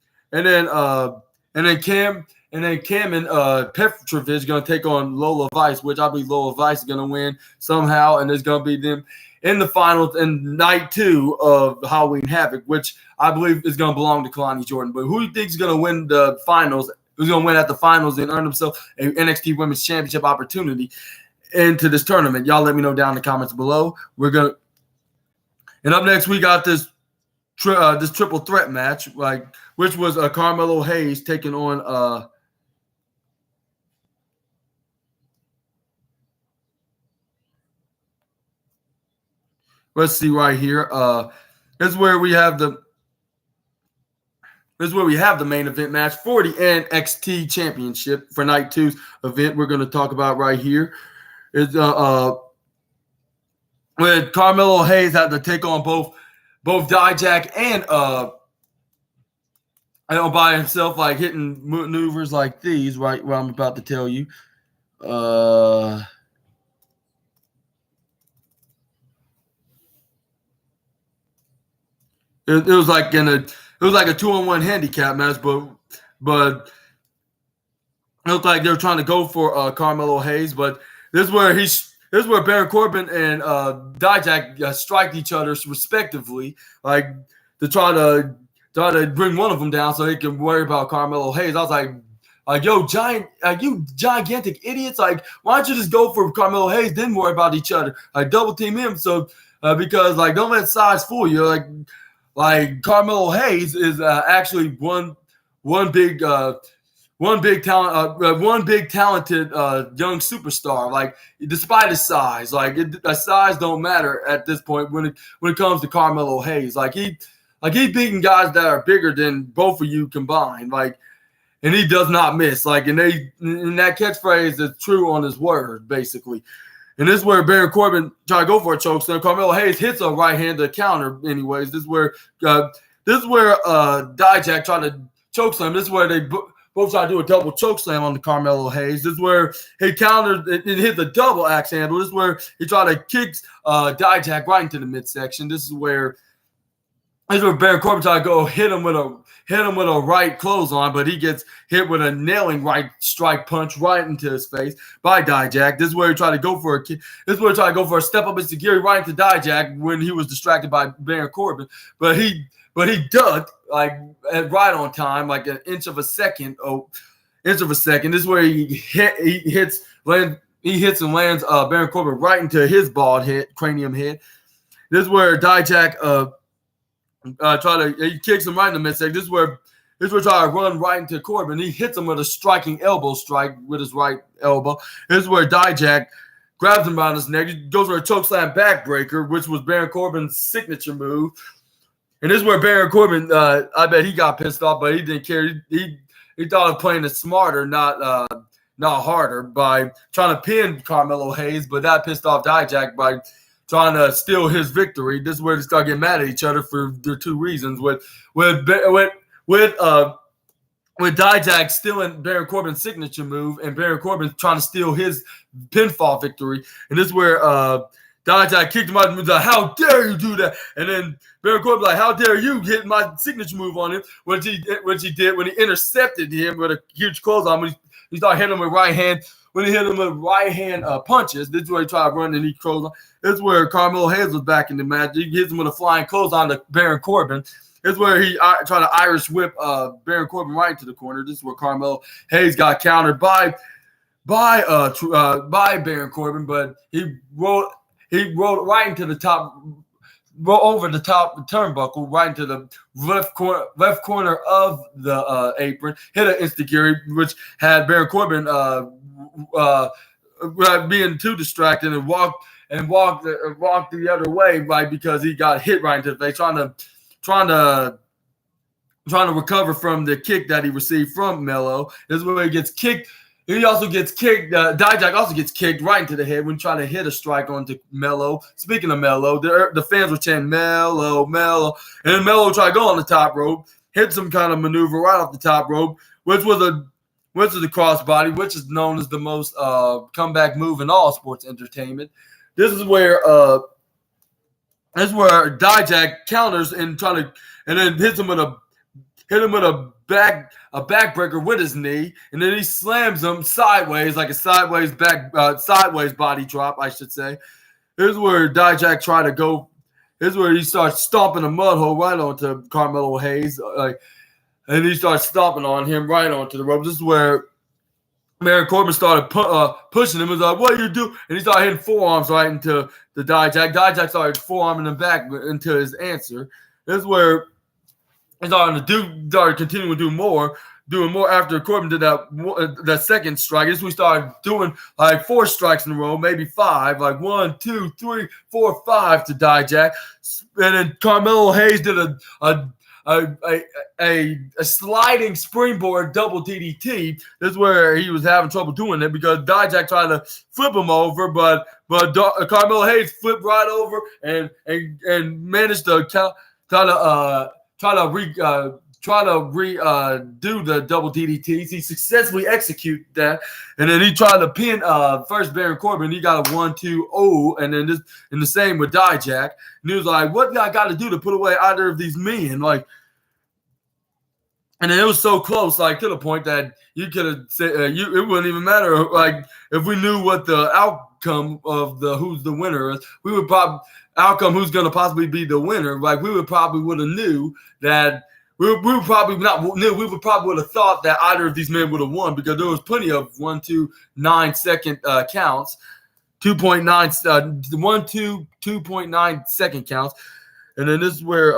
Cam and Petrovich gonna take on Lola Vice, which I believe Lola Vice is gonna win somehow, and it's gonna be them in the finals in night 2 of Halloween Havoc, which I believe is gonna belong to Kalani Jordan. But who do you think is gonna win the finals? Who's gonna win at the finals and earn himself an NXT Women's Championship opportunity into this tournament? Y'all let me know down in the comments below. And up next we got this triple threat match, which was Carmelo Hayes taking on let's see right here. This is where we have the main event match for the NXT Championship for night 2's event. We're going to talk about right here is when Carmelo Hayes had to take on both Dijak and by himself, like hitting maneuvers like these, right? What I'm about to tell you. It was like a 2-on-1 handicap match, but it looked like they were trying to go for Carmelo Hayes. But this is where Baron Corbin and Dijak strike each other respectively, like to try to bring one of them down so they can worry about Carmelo Hayes. I was like, yo, you gigantic idiots! Like, why don't you just go for Carmelo Hayes, then worry about each other? Like, double team him. So because don't let size fool you. Like Carmelo Hayes is actually one one big talented young superstar. Like, despite his size, like size don't matter at this point when it comes to Carmelo Hayes. Like he's beating guys that are bigger than both of you combined. Like, and he does not miss. Like, and that catchphrase is true on his word, basically. And this is where Baron Corbin tried to go for a chokeslam. Carmelo Hayes hits a right-handed counter. Anyways, this is where Dijak tried to chokeslam. This is where they both tried to do a double chokeslam on the Carmelo Hayes. This is where he countered and hit the double axe handle. This is where he tried to kick Dijak right into the midsection. This is where Baron Corbin tried to go hit him with a right clothesline, but he gets hit with a nailing right strike punch right into his face by Dijak. This is where he tried to go for a kick. This is where he tried to go for a step up insecurity right into Dijak when he was distracted by Baron Corbin. But he ducked like right on time, like an inch of a second. This is where he hits and lands Baron Corbin right into his bald head, cranium head. This is where Dijak he kicks him right in the midsection. This is where he tries to run right into Corbin. He hits him with a striking elbow strike with his right elbow. This is where Dijak grabs him around his neck. He goes for a chokeslam backbreaker, which was Baron Corbin's signature move. And this is where Baron Corbin, I bet he got pissed off, but he didn't care. He thought of playing it smarter, not harder, by trying to pin Carmelo Hayes, but that pissed off Dijak by trying to steal his victory. This is where they start getting mad at each other for the two reasons. With Dijak stealing Baron Corbin's signature move and Baron Corbin trying to steal his pinfall victory. And this is where Dijak kicked him out and was like, "How dare you do that?" And then Baron Corbin was like, "How dare you hit my signature move on him?" Which he did when he intercepted him with a huge clothesline. When he started hitting him with right hand. When he hit him with right hand punches, this is where he tried to run and he closed on. This is where Carmelo Hayes was back in the match. He hits him with a flying clothesline to Baron Corbin. This is where he tried to Irish whip Baron Corbin right into the corner. This is where Carmelo Hayes got countered by Baron Corbin, but he rolled right into the top, over the top of the turnbuckle, right into the left corner of the apron. Hit an insecurity, which had Baron Corbin being too distracted and walked the other way, right, because he got hit right into the face, trying to recover from the kick that he received from Melo. This is where he gets kicked. He also gets kicked. Dijak also gets kicked right into the head when trying to hit a strike onto Melo. Speaking of Melo, the fans were chanting Melo, Melo, and then Melo tried to go on the top rope, hit some kind of maneuver right off the top rope, which was the crossbody, which is known as the most comeback move in all sports entertainment. This is where Dijak counters and then hits him with a backbreaker with his knee, and then he slams him sideways, like a sideways body drop, I should say. Here's where Dijak tried to go. Here's where he starts stomping a mud hole right onto Carmelo Hayes, and he starts stomping on him right onto the rope. This is where Baron Corbin started pushing him. He was like, "What do you do?" And he started hitting forearms right into the Dijak. Dijak started forearming him back into his answer. This is where he started continuing to do more after Corbin did that second strike. This we started doing like 4 strikes in a row, maybe 5, like 1, 2, 3, 4, 5 to Dijak. And then Carmelo Hayes did a sliding springboard double DDT. This is where he was having trouble doing it because Dijak tried to flip him over, but Carmelo Hayes flipped right over and managed to try to redo the double DDTs. He successfully executed that, and then he tried to pin first Baron Corbin. He got a 1-2-0, and then the same with Dijak. And he was like, "What do I got to do to put away either of these men?" Like, and then it was so close, like to the point that you could have said it wouldn't even matter. Like if we knew what the outcome of who's the winner is, we would probably who's going to possibly be the winner. Like we would have knew that. We would probably would have thought that either of these men would have won because there was plenty of 1, 2, 9 second counts, 2.9, 1, 2, 2.9 second counts, and then this is where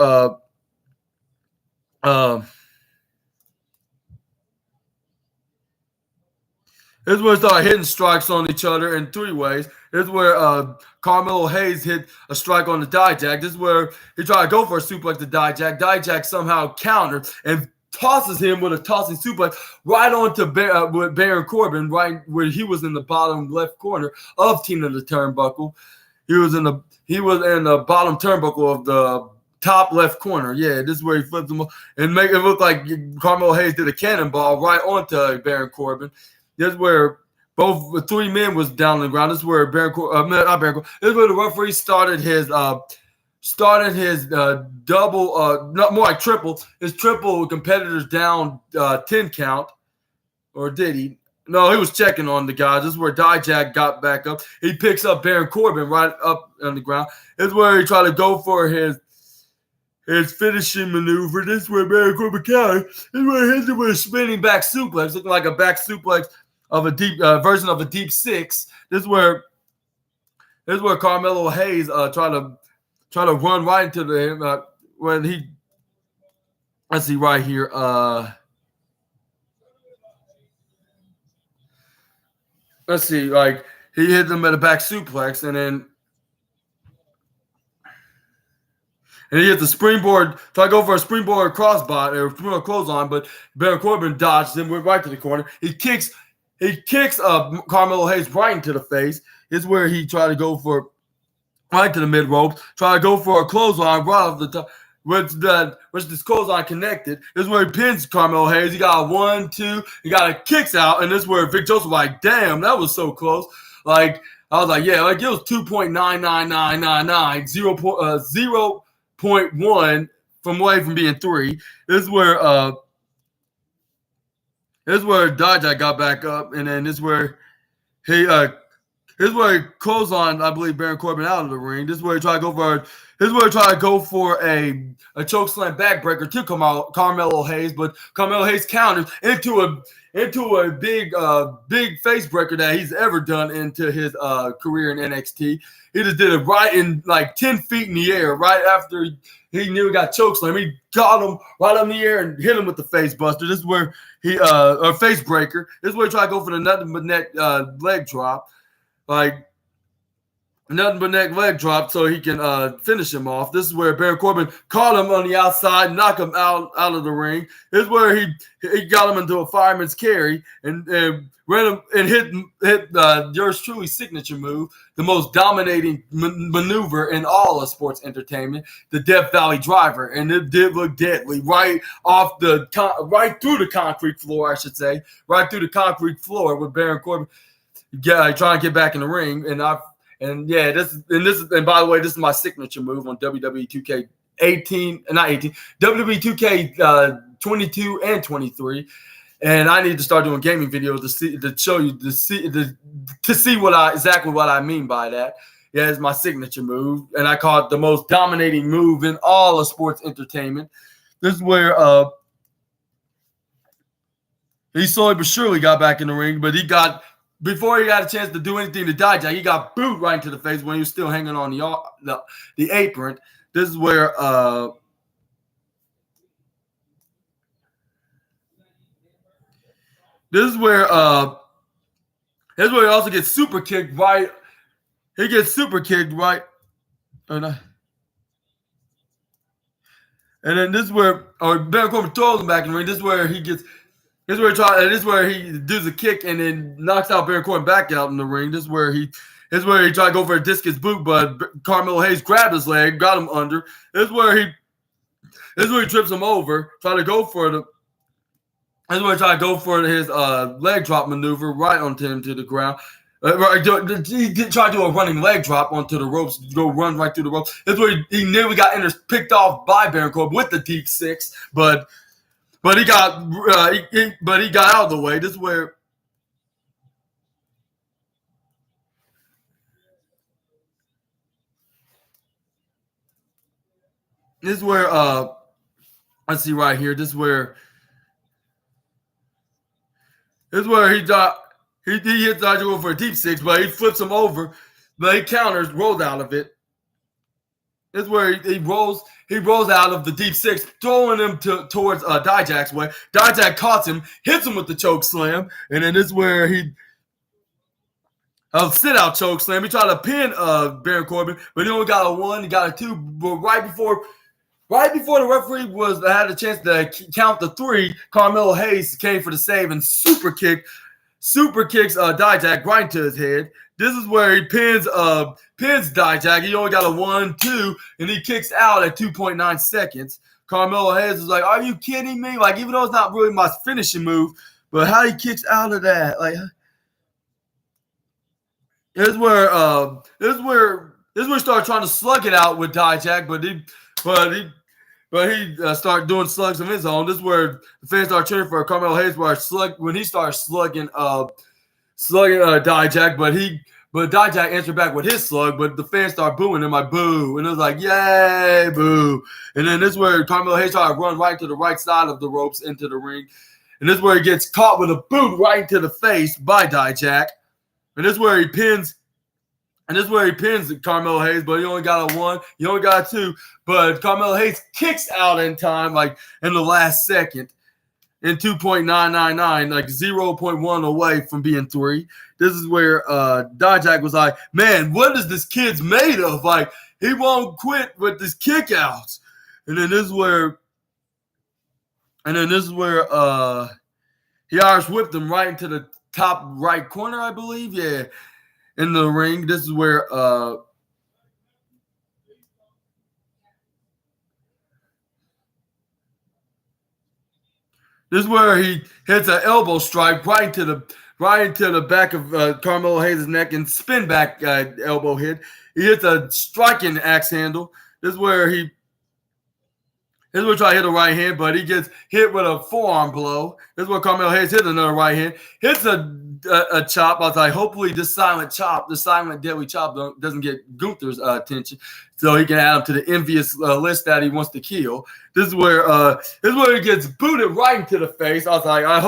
This is where they started hitting strikes on each other in three ways. This is where Carmelo Hayes hit a strike on the Dijak. This is where he tried to go for a suplex to Dijak. Dijak somehow countered and tosses him with a tossing suplex right onto with Baron Corbin, right where he was in the bottom left corner of Team of the Turnbuckle. He was in the bottom turnbuckle of the top left corner. Yeah, this is where he flips him and make it look like Carmelo Hayes did a cannonball right onto Baron Corbin. This is where both three men was down on the ground. This is where not Baron Corbin. This is where the referee started his double, not more like triple. His triple competitors down 10 count, or did he? No, he was checking on the guys. This is where Dijak got back up. He picks up Baron Corbin right up on the ground. This is where he tried to go for his finishing maneuver. This is where Baron Corbin countered. This is where he hits it with a spinning back suplex, looking like a back suplex of a deep version of a deep six. This is where Carmelo Hayes try to run right into him when he. Let's see right here. Let's see, like he hit them at a back suplex, and he hit the springboard. Try to go for a springboard crossbody or springboard clothesline, but Baron Corbin dodged him, went right to the corner. He kicks Carmelo Hayes right into the face. This is where he tried to go for right to the mid rope. Try to go for a clothesline right off the top. Which this clothesline connected. This is where he pins Carmelo Hayes. He got a 1-2. He got a kicks out, and this is where Vic Joseph was like, damn, that was so close. Like I was like, yeah, like it was 2.99999, 0.1 from away from being 3. This is where Dijak got back up, and then this is where he closed on, I believe, Baron Corbin out of the ring. This is where he tried to go for a chokeslam backbreaker to Carmelo Hayes, but Carmelo Hayes counters into a big face breaker that he's ever done into his career in NXT. He just did it right in like 10 feet in the air, right after he knew he got chokeslam. He got him right up in the air and hit him with the face buster. This is where or face breaker. This is where he tried to go for the nothing but neck leg drop. Like nothing but neck leg drop so he can finish him off. This is where Baron Corbin caught him on the outside, knock him out of the ring. This is where he got him into a fireman's carry and ran him and hit yours truly signature move, the most dominating maneuver in all of sports entertainment, the Death Valley Driver, and it did look deadly right through the concrete floor, I should say, right through the concrete floor with Baron Corbin. Yeah, trying to get back in the ring, and by the way, this is my signature move on WWE 2K18, WWE 2K 22 and 23, and I need to start doing gaming videos to see exactly what I mean by that. Yeah, it's my signature move, and I call it the most dominating move in all of sports entertainment. This is where he slowly but surely got back in the ring, but before he got a chance to do anything to Dijak, he got booed right into the face when he was still hanging on the apron. This is where he also gets super kicked right. He gets super kicked right. And then this is where Baron Corbin throws him back in the ring. This is where he gets. This is where he does a kick and then knocks out Baron Corbin back out in the ring. This is where he tried to go for a discus boot, but Carmelo Hayes grabbed his leg, got him under. This is where he trips him over, try to go for his leg drop maneuver right onto him to the ground. He did try to do a running leg drop onto the ropes, go run right through the ropes. This is where he nearly got picked off by Baron Corbin with the deep six, but he got out of the way. This is where let's see right here. This is where he hits Dijak for a deep six, but he flips him over, but he counters, rolls out of it. This is where he rolls out of the deep six, throwing him towards Dijak's way. Dijak caught him, hits him with the choke slam, and then this is where he sit-out choke slam. He tried to pin Baron Corbin, but he only got a 1. He got a 2. But right before the referee had a chance to count the 3, Carmelo Hayes came for the save and super kicks Dijak right to his head. This is where he pins Dijak. He only got a 1, 2, and he kicks out at 2.9 seconds. Carmelo Hayes is like, "Are you kidding me?" Like, even though it's not really my finishing move, but how he kicks out of that, like, this is where he started trying to slug it out with Dijak, but he started doing slugs of his own. This is where the fans start cheering for Carmelo Hayes, when he started slugging Dijak, but Dijak answered back with his slug, but the fans start booing him like boo, and it was like yay, boo. And then this is where Carmelo Hayes tried to run right to the right side of the ropes into the ring, and this is where he gets caught with a boot right into the face by Dijak, and this is where he pins. And this is where he pins Carmelo Hayes, but he only got a 1. He only got a 2. But Carmelo Hayes kicks out in time, like in the last second, in 2.999, like 0.1 away from being 3. This is where Dijak was like, "Man, what is this kid's made of? Like, he won't quit with this kick outs." And then this is where he Irish whipped him right into the top right corner, I believe. Yeah. In the ring, this is where he hits an elbow strike right into the back of Carmelo Hayes' neck and spin back elbow hit. He hits a striking axe handle. This is where he try to hit a right hand, but he gets hit with a forearm blow. This is where Carmelo Hayes hit another right hand. Hits a chop. I was like, hopefully this silent deadly chop doesn't get Gunther's attention, so he can add him to the envious list that he wants to kill. This is where he gets booted right into the face. I was like, I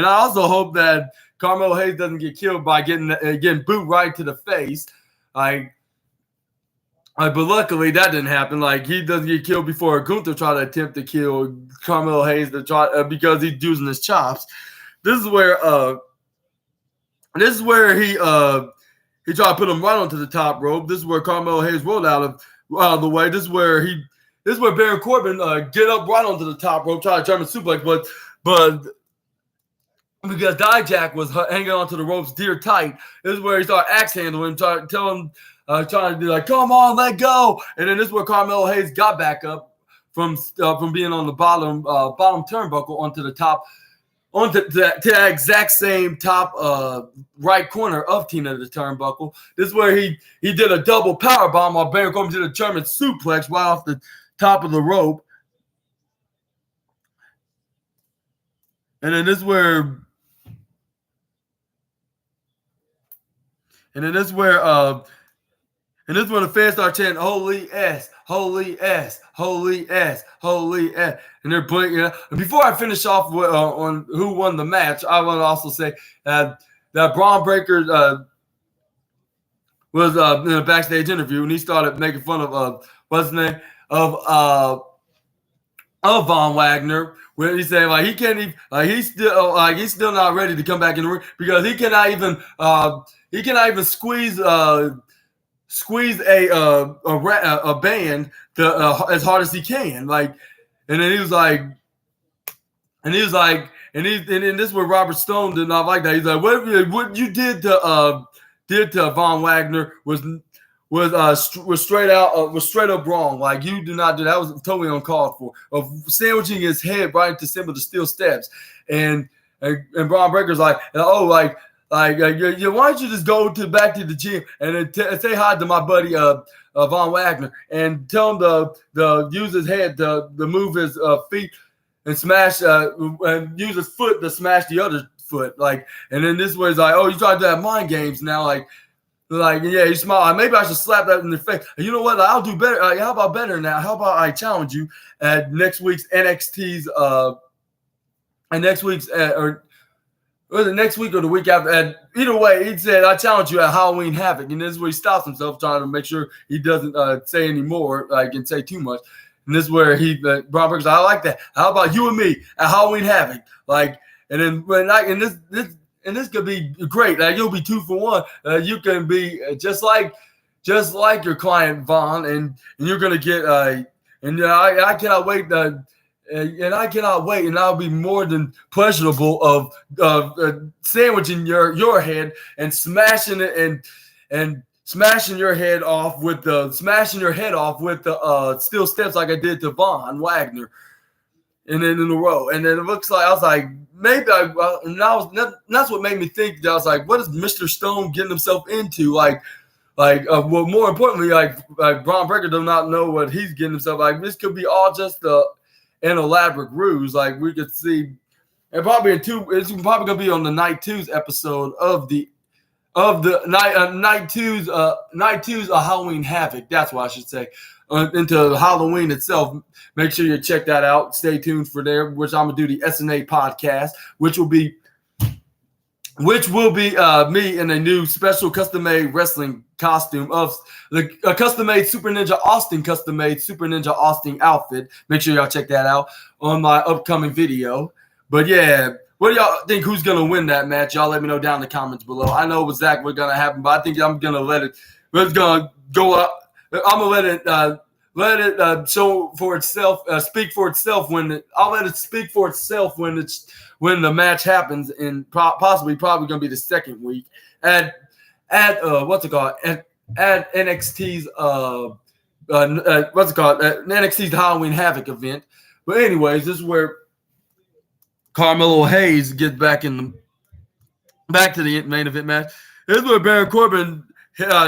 also hope that Carmelo Hayes doesn't get killed by getting booted right to the face. But luckily that didn't happen. Like, he doesn't get killed before Gunther tried to attempt to kill Carmelo Hayes because he's using his chops. This is where he tried to put him right onto the top rope. This is where Carmelo Hayes rolled out of the way. This is where Baron Corbin get up right onto the top rope, try to German suplex, but because Dijak was hanging onto the ropes dear tight, this is where he started axe handling him, trying to be like, "Come on, let go." And then this is where Carmelo Hayes got back up from being on the bottom turnbuckle onto the top, onto the exact same top right corner of Tina the turnbuckle. This is where he did a double power bomb while Baron Corbin did a German suplex right off the top of the rope. And then this is where the fans start chanting, "Holy S, holy S, holy S, holy S." And they're putting, before I finish off on who won the match, I want to also say that Braun Breaker was in a backstage interview, and he started making fun of what's his name of Von Wagner, where he said like he can't even he's still not ready to come back in the ring because he cannot even squeeze a band as hard as he can. Like, and then this is where Robert Stone did not like that. He's like, what you did to Von Wagner was straight up wrong. Like, you do not do that. Was totally uncalled for. Of sandwiching his head right into some of the steel steps, and Braun Breaker's like, why don't you just go back to the gym and then say hi to my buddy Von Wagner and tell him to use his head to move his feet and smash and use his foot to smash the other foot. Like, and then this was like, oh, you trying to have mind games now, like yeah, you smile. Like, maybe I should slap that in the face. You know what? I'll do better. How about better now? How about I challenge you at next week's NXT's or was it next week or the week after? And either way, he said, I challenge you at Halloween Havoc. And this is where he stops himself, trying to make sure he doesn't say any more, like, and say too much. And this is where Braun Breaker's like, I like that. How about you and me at Halloween Havoc? Like, and then and this could be great. Like you'll be 2 for 1. You can be just like your client Vaughn, and you're gonna get and I cannot wait. And I cannot wait, and I'll be more than pleasurable of sandwiching your head and smashing it and smashing your head off with the steel steps like I did to Von Wagner, and then in a row. And then it looks like I was like, maybe that's what made me think that I was like, what is Mr. Stone getting himself into? Well, more importantly, like Braun Breaker does not know what he's getting himself. Like this could be all just an elaborate ruse. Like we could see, and probably it's probably gonna be on the Night 2's episode of the Night 2's Halloween Havoc. That's what I should say. Into Halloween itself. Make sure you check that out. Stay tuned for there, which I'm gonna do the SNA podcast, which will be me in a new special custom-made wrestling costume of a custom-made Super Ninja Austin outfit. Make sure y'all check that out on my upcoming video. But yeah, what do y'all think? Who's gonna win that match? Y'all let me know down in the comments below. I know exactly what's gonna happen, but I think I'm gonna let it. It's gonna go up. I'm gonna let it show for itself, speak for itself I'll let it speak for itself when the match happens, and probably going to be the second week at what's it called at NXT's NXT's Halloween Havoc event. But anyways, this is where Carmelo Hayes gets back to the main event match. This is where Baron Corbin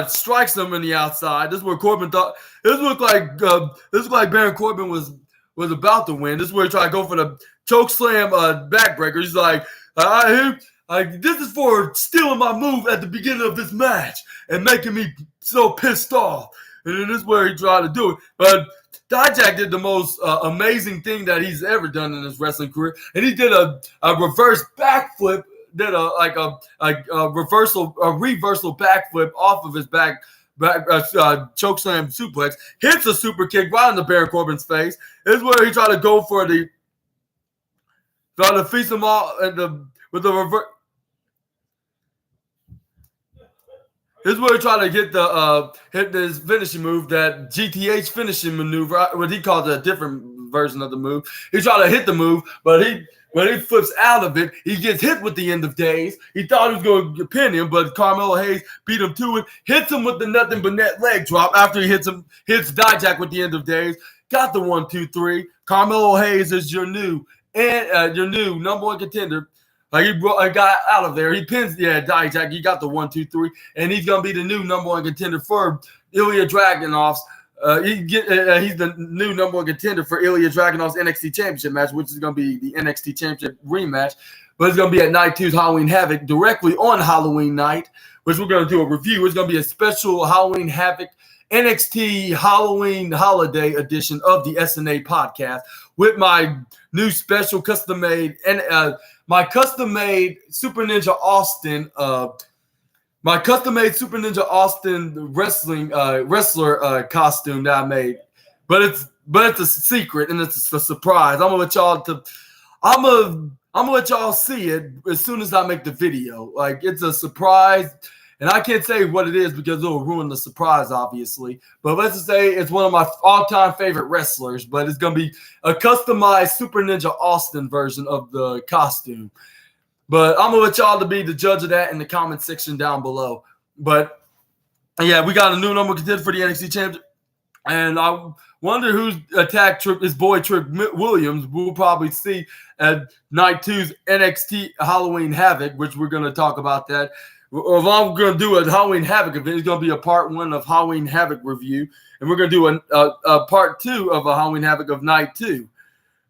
strikes him in the outside. This is where Corbin thought. This looked like Baron Corbin was about to win. This is where he tried to go for the choke slam backbreaker. He's like, this is for stealing my move at the beginning of this match and making me so pissed off. And then this is where he tried to do it. But Dijak did the most amazing thing that he's ever done in his wrestling career, and he did a reverse backflip. Did a reversal backflip off of his back chokeslam suplex, hits a super kick right into Baron Corbin's face. This is where he tried to go for try to feast him all with the reverse. This is where he tried to get hit this finishing move, that GTH finishing maneuver, what he called a different version of the move. He tried to hit the move, but when he flips out of it, he gets hit with the end of days. He thought he was going to pin him, but Carmelo Hayes beat him to it, hits him with the nothing but net leg drop after he hits Dijak with the end of days. Got the 1, 2, 3. Carmelo Hayes is your new number one contender. Like he got out of there. He pins Dijak. He got the 1, 2, 3, and he's gonna be the new number one contender for Ilya Dragunov's. He's the new number one contender for Ilya Dragunov's NXT Championship match, which is going to be the NXT Championship rematch. But it's going to be at Night 2's Halloween Havoc directly on Halloween night, which we're going to do a review. It's going to be a special Halloween Havoc NXT Halloween Holiday edition of the SNA podcast with my new special custom-made my custom-made Super Ninja Austin my custom-made Super Ninja Austin wrestler costume that I made, but it's a secret and it's a surprise. I'm gonna let y'all see it as soon as I make the video. Like it's a surprise, and I can't say what it is because it'll ruin the surprise, obviously. But let's just say it's one of my all-time favorite wrestlers. But it's gonna be a customized Super Ninja Austin version of the costume. But I'm going to let y'all to be the judge of that in the comment section down below. But, yeah, we got a new number contender for the NXT Championship. And I wonder who's attacked his boy Trick Williams. We'll probably see at Night 2's NXT Halloween Havoc, which we're going to talk about that. If I'm going to do a Halloween Havoc event, it's going to be a part 1 of Halloween Havoc review. And we're going to do a part 2 of a Halloween Havoc of Night 2.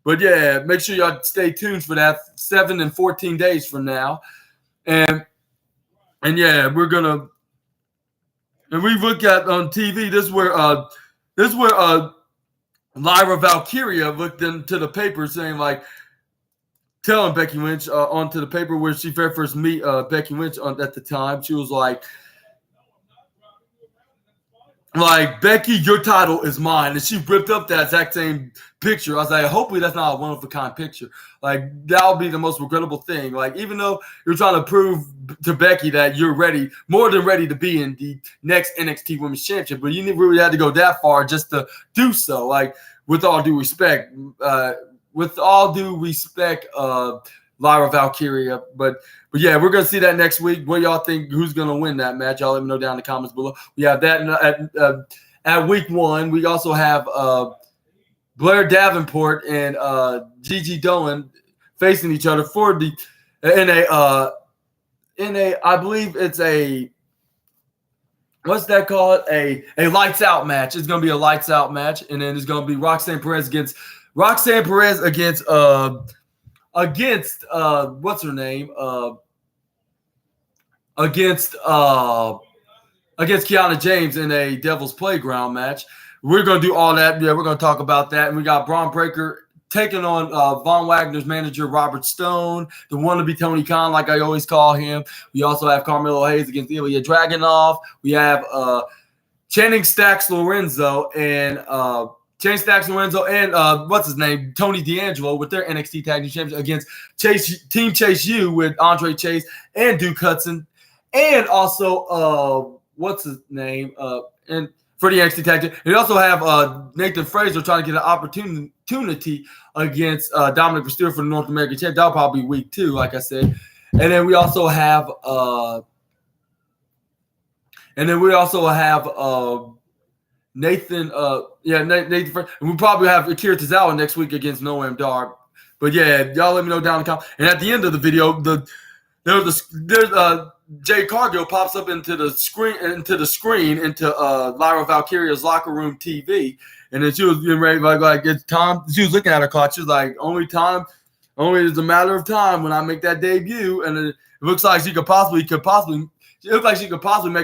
But yeah, make sure y'all stay tuned for that 7 and 14 days from now. And yeah, we look at on TV, this is where Lyra Valkyria looked into the paper saying, like, telling Becky Lynch onto the paper where she very first meet Becky Lynch at the time. She was like, like, Becky, your title is mine. And she ripped up that exact same picture. I was like, hopefully that's not a one-of-a-kind picture. Like, that'll be the most regrettable thing. Like, even though you're trying to prove to Becky that you're ready, more than ready to be in the next NXT Women's Championship, but you really had to go that far just to do so. Like, with all due respect, Lyra Valkyria. But yeah, we're going to see that next week. What y'all think? Who's going to win that match? Y'all let me know down in the comments below. We have that at week 1. We also have Blair Davenport and Gigi Dolan facing each other for the I believe it's a, what's that called? A lights out match. It's going to be a lights out match, and then it's going to be Roxanne Perez against what's her name? Against Kiana James in a Devil's Playground match. We're going to do all that. Yeah, we're going to talk about that. And we got Braun Breaker taking on Von Wagner's manager, Robert Stone, the wannabe Tony Khan, like I always call him. We also have Carmelo Hayes against Ilya Dragunov. We have Channing Stacks Lorenzo and what's his name, Tony D'Angelo, with their NXT Tag Team Champions against Team Chase U with Andre Chase and Duke Hudson, and also what's his name, and for the NXT Tag Team. And we also have Nathan Fraser trying to get an opportunity against Dominic Mysterio for the North American Championship. That'll probably be week 2, like I said. And then we also have Nathan Fraser. And we probably have Akira Tozawa next week against Noam Dar. But yeah, y'all let me know down in the comments. And at the end of the video, there's Jay Cargill pops up into the screen into Lyra Valkyria's locker room TV, and then she was getting ready like it's time. She was looking at her clock. She was like, only it's a matter of time when I make that debut. And it looks like she could possibly make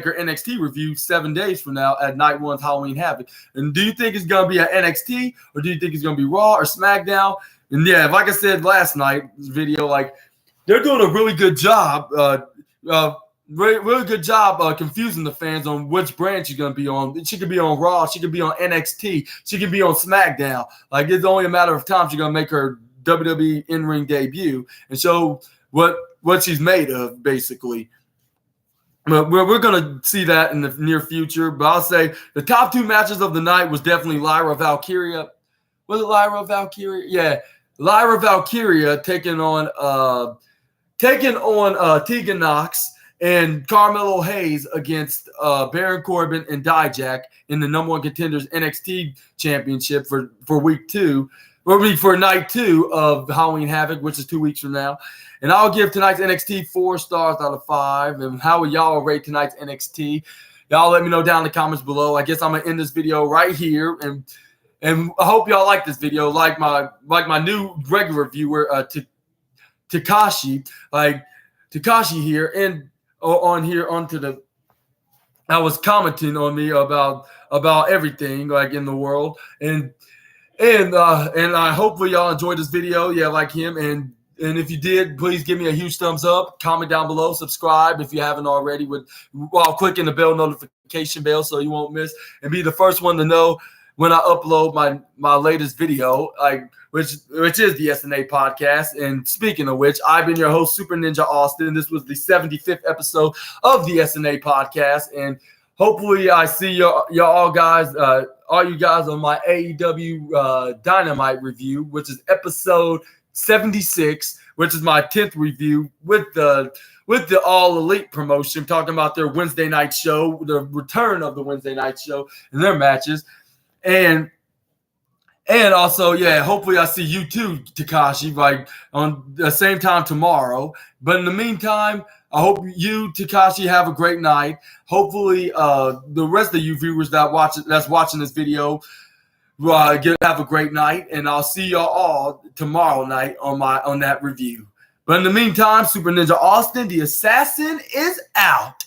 her NXT review 7 days from now at Night 1's Halloween Havoc. And do you think it's gonna be at NXT, or do you think it's gonna be Raw or SmackDown? And yeah, like I said last night's video, like, they're doing a really good job. Really good job confusing the fans on which brand she's going to be on. She could be on Raw. She could be on NXT. She could be on SmackDown. Like, it's only a matter of time she's going to make her WWE in-ring debut and show what she's made of, basically. But we're going to see that in the near future. But I'll say the top 2 matches of the night was definitely Lyra Valkyria. Was it Lyra Valkyria? Yeah. Lyra Valkyria taking on Tegan Knox and Carmelo Hayes against Baron Corbin and Dijak in the number 1 contenders NXT championship for week 2, or for night 2 of Halloween Havoc, which is 2 weeks from now. And I'll give tonight's NXT 4 stars out of 5. And how would y'all rate tonight's NXT? Y'all let me know down in the comments below. I guess I'm gonna end this video right here, and I hope y'all like this video, like my new regular viewer, Takashi here, and I was commenting on me about everything like in the world, and I hopefully y'all enjoyed this video. Yeah, like him, and if you did, please give me a huge thumbs up, comment down below, subscribe if you haven't already while clicking the bell notification bell so you won't miss and be the first one to know when I upload my latest video, which is the SNA podcast. And speaking of which, I've been your host, Super Ninja Austin. This was the 75th episode of the SNA podcast, and hopefully I see y'all guys, all you guys, on my AEW Dynamite review, which is episode 76, which is my 10th review with the All Elite promotion, talking about their Wednesday night show, the return of the Wednesday night show and their matches. And also, yeah, hopefully I see you too, Takashi, like on the same time tomorrow. But in the meantime, I hope you, Takashi, have a great night. Hopefully, the rest of you viewers that's watching this video have a great night, and I'll see y'all all tomorrow night on that review. But in the meantime, Super Ninja Austin, the assassin, is out.